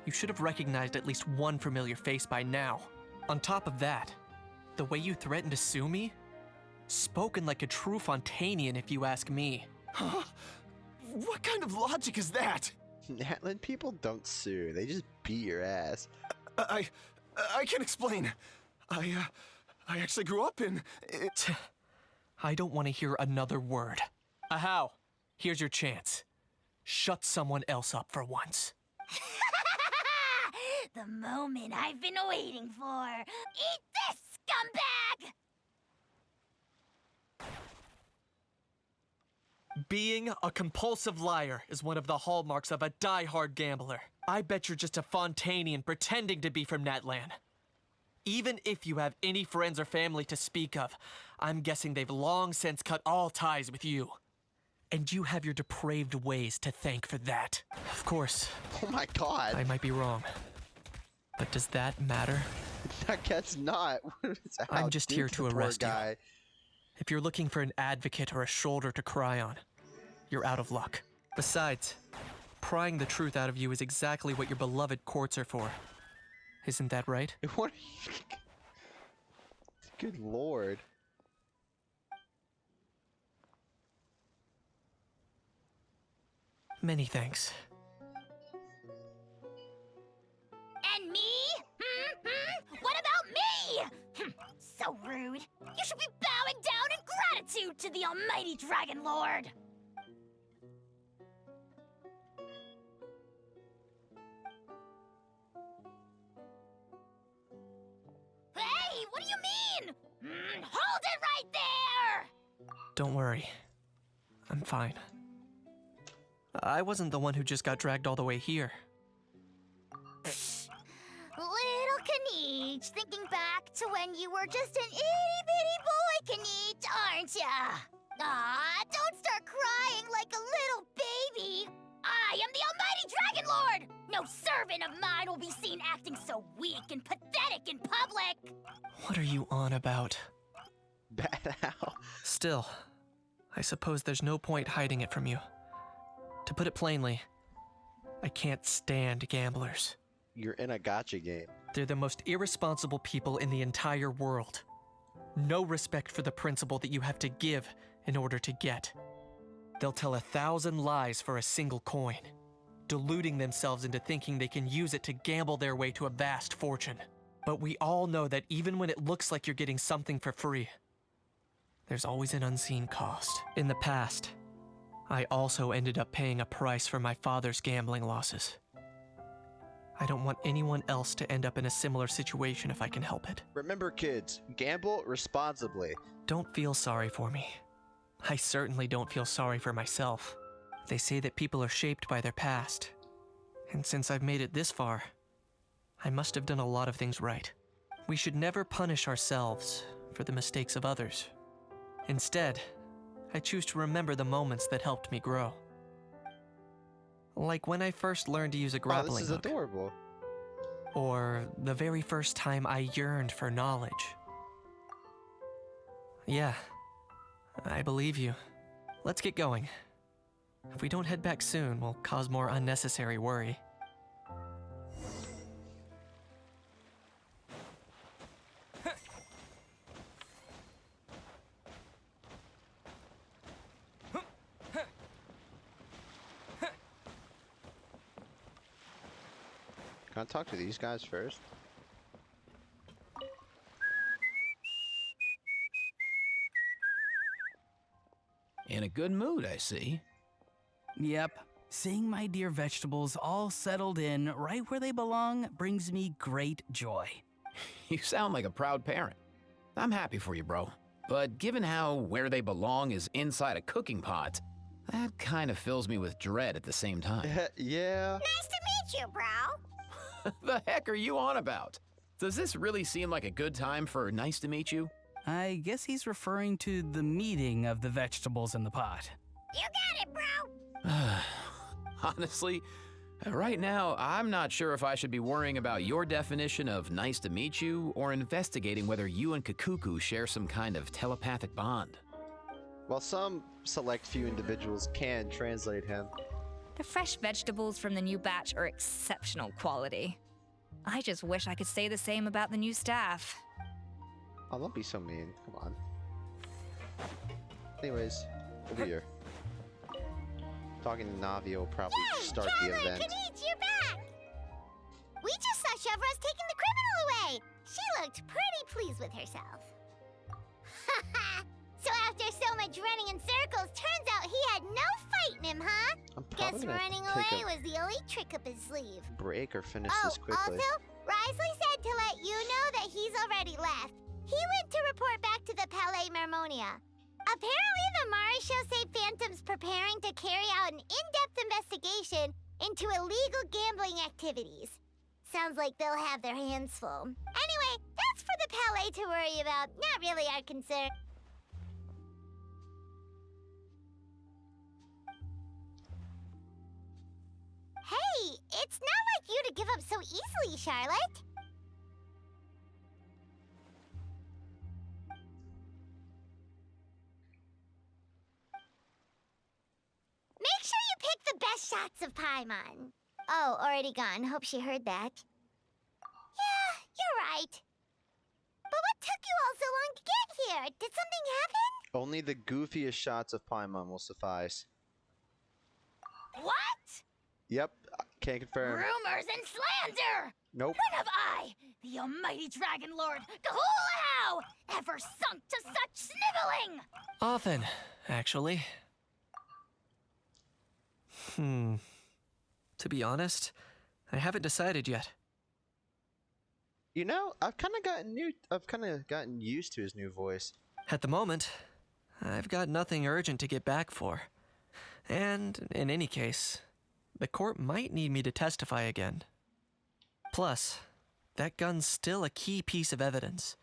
You should have recognized at least one familiar face by now. On top of that, the way you threatened to sue me? Spoken like a true Fontanian, if you ask me. Huh? What kind of logic is that? Natlan people don't sue. They just beat your ass. I can explain. I actually grew up in... I don't want to hear another word. Ahau, here's your chance. Shut someone else up for once. The moment I've been waiting for. Eat this, scumbag! Being a compulsive liar is one of the hallmarks of a die-hard gambler. I bet you're just a Fontanian pretending to be from Natlan. Even if you have any friends or family to speak of, I'm guessing they've long since cut all ties with you. And you have your depraved ways to thank for that. Of course. Oh my god. I might be wrong. But does that matter? I guess not. I'm just here to arrest you. If you're looking for an advocate or a shoulder to cry on, you're out of luck. Besides, prying the truth out of you is exactly what your beloved courts are for. Isn't that right? What? Good lord. Many thanks. And me? What about me? So rude. You should be bowing down in gratitude to the almighty Dragon Lord. What do you mean? Hold it right there! Don't worry. I'm fine. I wasn't the one who just got dragged all the way here. Little Knight, thinking back to when you were just an itty-bitty boy, Knight, aren't ya? Aw, don't start crying like a little baby. I am the Almighty Dragon Lord! No servant of mine will be seen acting so weak and pathetic in public! What are you on about? Bad Al. Still, I suppose there's no point hiding it from you. To put it plainly, I can't stand gamblers. You're in a gacha game. They're the most irresponsible people in the entire world. No respect for the principle that you have to give in order to get. They'll tell 1,000 lies for a single coin, deluding themselves into thinking they can use it to gamble their way to a vast fortune. But we all know that even when it looks like you're getting something for free, there's always an unseen cost. In the past, I also ended up paying a price for my father's gambling losses. I don't want anyone else to end up in a similar situation if I can help it. Remember, kids, gamble responsibly. Don't feel sorry for me. I certainly don't feel sorry for myself. They say that people are shaped by their past. And since I've made it this far, I must have done a lot of things right. We should never punish ourselves for the mistakes of others. Instead, I choose to remember the moments that helped me grow. Like when I first learned to use a grappling this is hook. adorable. Or the very first time I yearned for knowledge. Yeah, I believe you. Let's get going. If we don't head back soon, we'll cause more unnecessary worry. Can I talk to these guys first? In a good mood, I see. Yep. Seeing my dear vegetables all settled in right where they belong brings me great joy. You sound like a proud parent. I'm happy for you, bro. But given how where they belong is inside a cooking pot, that kind of fills me with dread at the same time. Yeah. Nice to meet you, bro. The heck are you on about? Does this really seem like a good time for nice to meet you? I guess he's referring to the meeting of the vegetables in the pot. You got it, bro. Honestly, right now, I'm not sure if I should be worrying about your definition of nice to meet you or investigating whether you and Kakuku share some kind of telepathic bond. While some select few individuals can translate him. The fresh vegetables from the new batch are exceptional quality. I just wish I could say the same about the new staff. Oh, don't be so mean. Come on. Anyways, over here. Talking to Navi will probably start the event. Knight, you're back! We just saw Chevro's taking the criminal away. She looked pretty pleased with herself. So after so much running in circles, turns out he had no fight in him, huh? Guess running away was the only trick up his sleeve. Break or finish this quickly. Also, Risley said to let you know that he's already left. He went to report back to the Palais Marmonia. Apparently, the Mari show say Phantom's preparing to carry out an in-depth investigation into illegal gambling activities. Sounds like they'll have their hands full. Anyway, that's for the Palais to worry about, not really our concern. Hey, it's not like you to give up so easily, Charlotte. Make sure you pick the best shots of Paimon. Oh, already gone. Hope she heard that. Yeah, you're right. But what took you all so long to get here? Did something happen? Only the goofiest shots of Paimon will suffice. What? Yep, can't confirm. Rumors and slander! Nope. When have I, the almighty Dragon Lord, Kahulahau, ever sunk to such sniveling? Often, actually. To be honest, I haven't decided yet. You know, I've kind of gotten used to his new voice. At the moment, I've got nothing urgent to get back for. And in any case, the court might need me to testify again. Plus, that gun's still a key piece of evidence.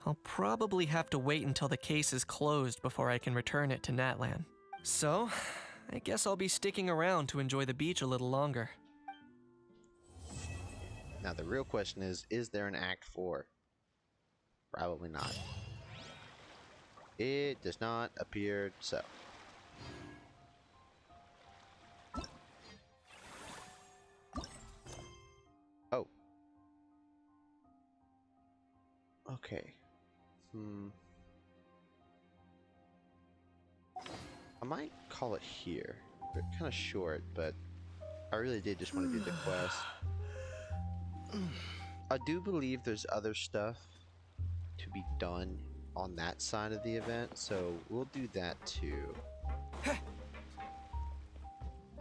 I'll probably have to wait until the case is closed before I can return it to Natlan. So, I guess I'll be sticking around to enjoy the beach a little longer. Now the real question is there an Act 4? Probably not. It does not appear so. Oh. Okay. I might call it here. They're kind of short, but I really did just want to do the quest. I do believe there's other stuff to be done on that side of the event, so we'll do that too.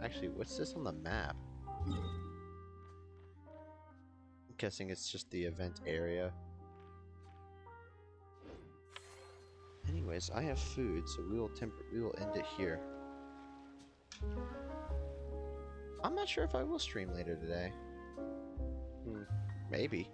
Actually, what's this on the map? I'm guessing it's just the event area. Anyways, I have food, so we will end it here. I'm not sure if I will stream later today. Maybe.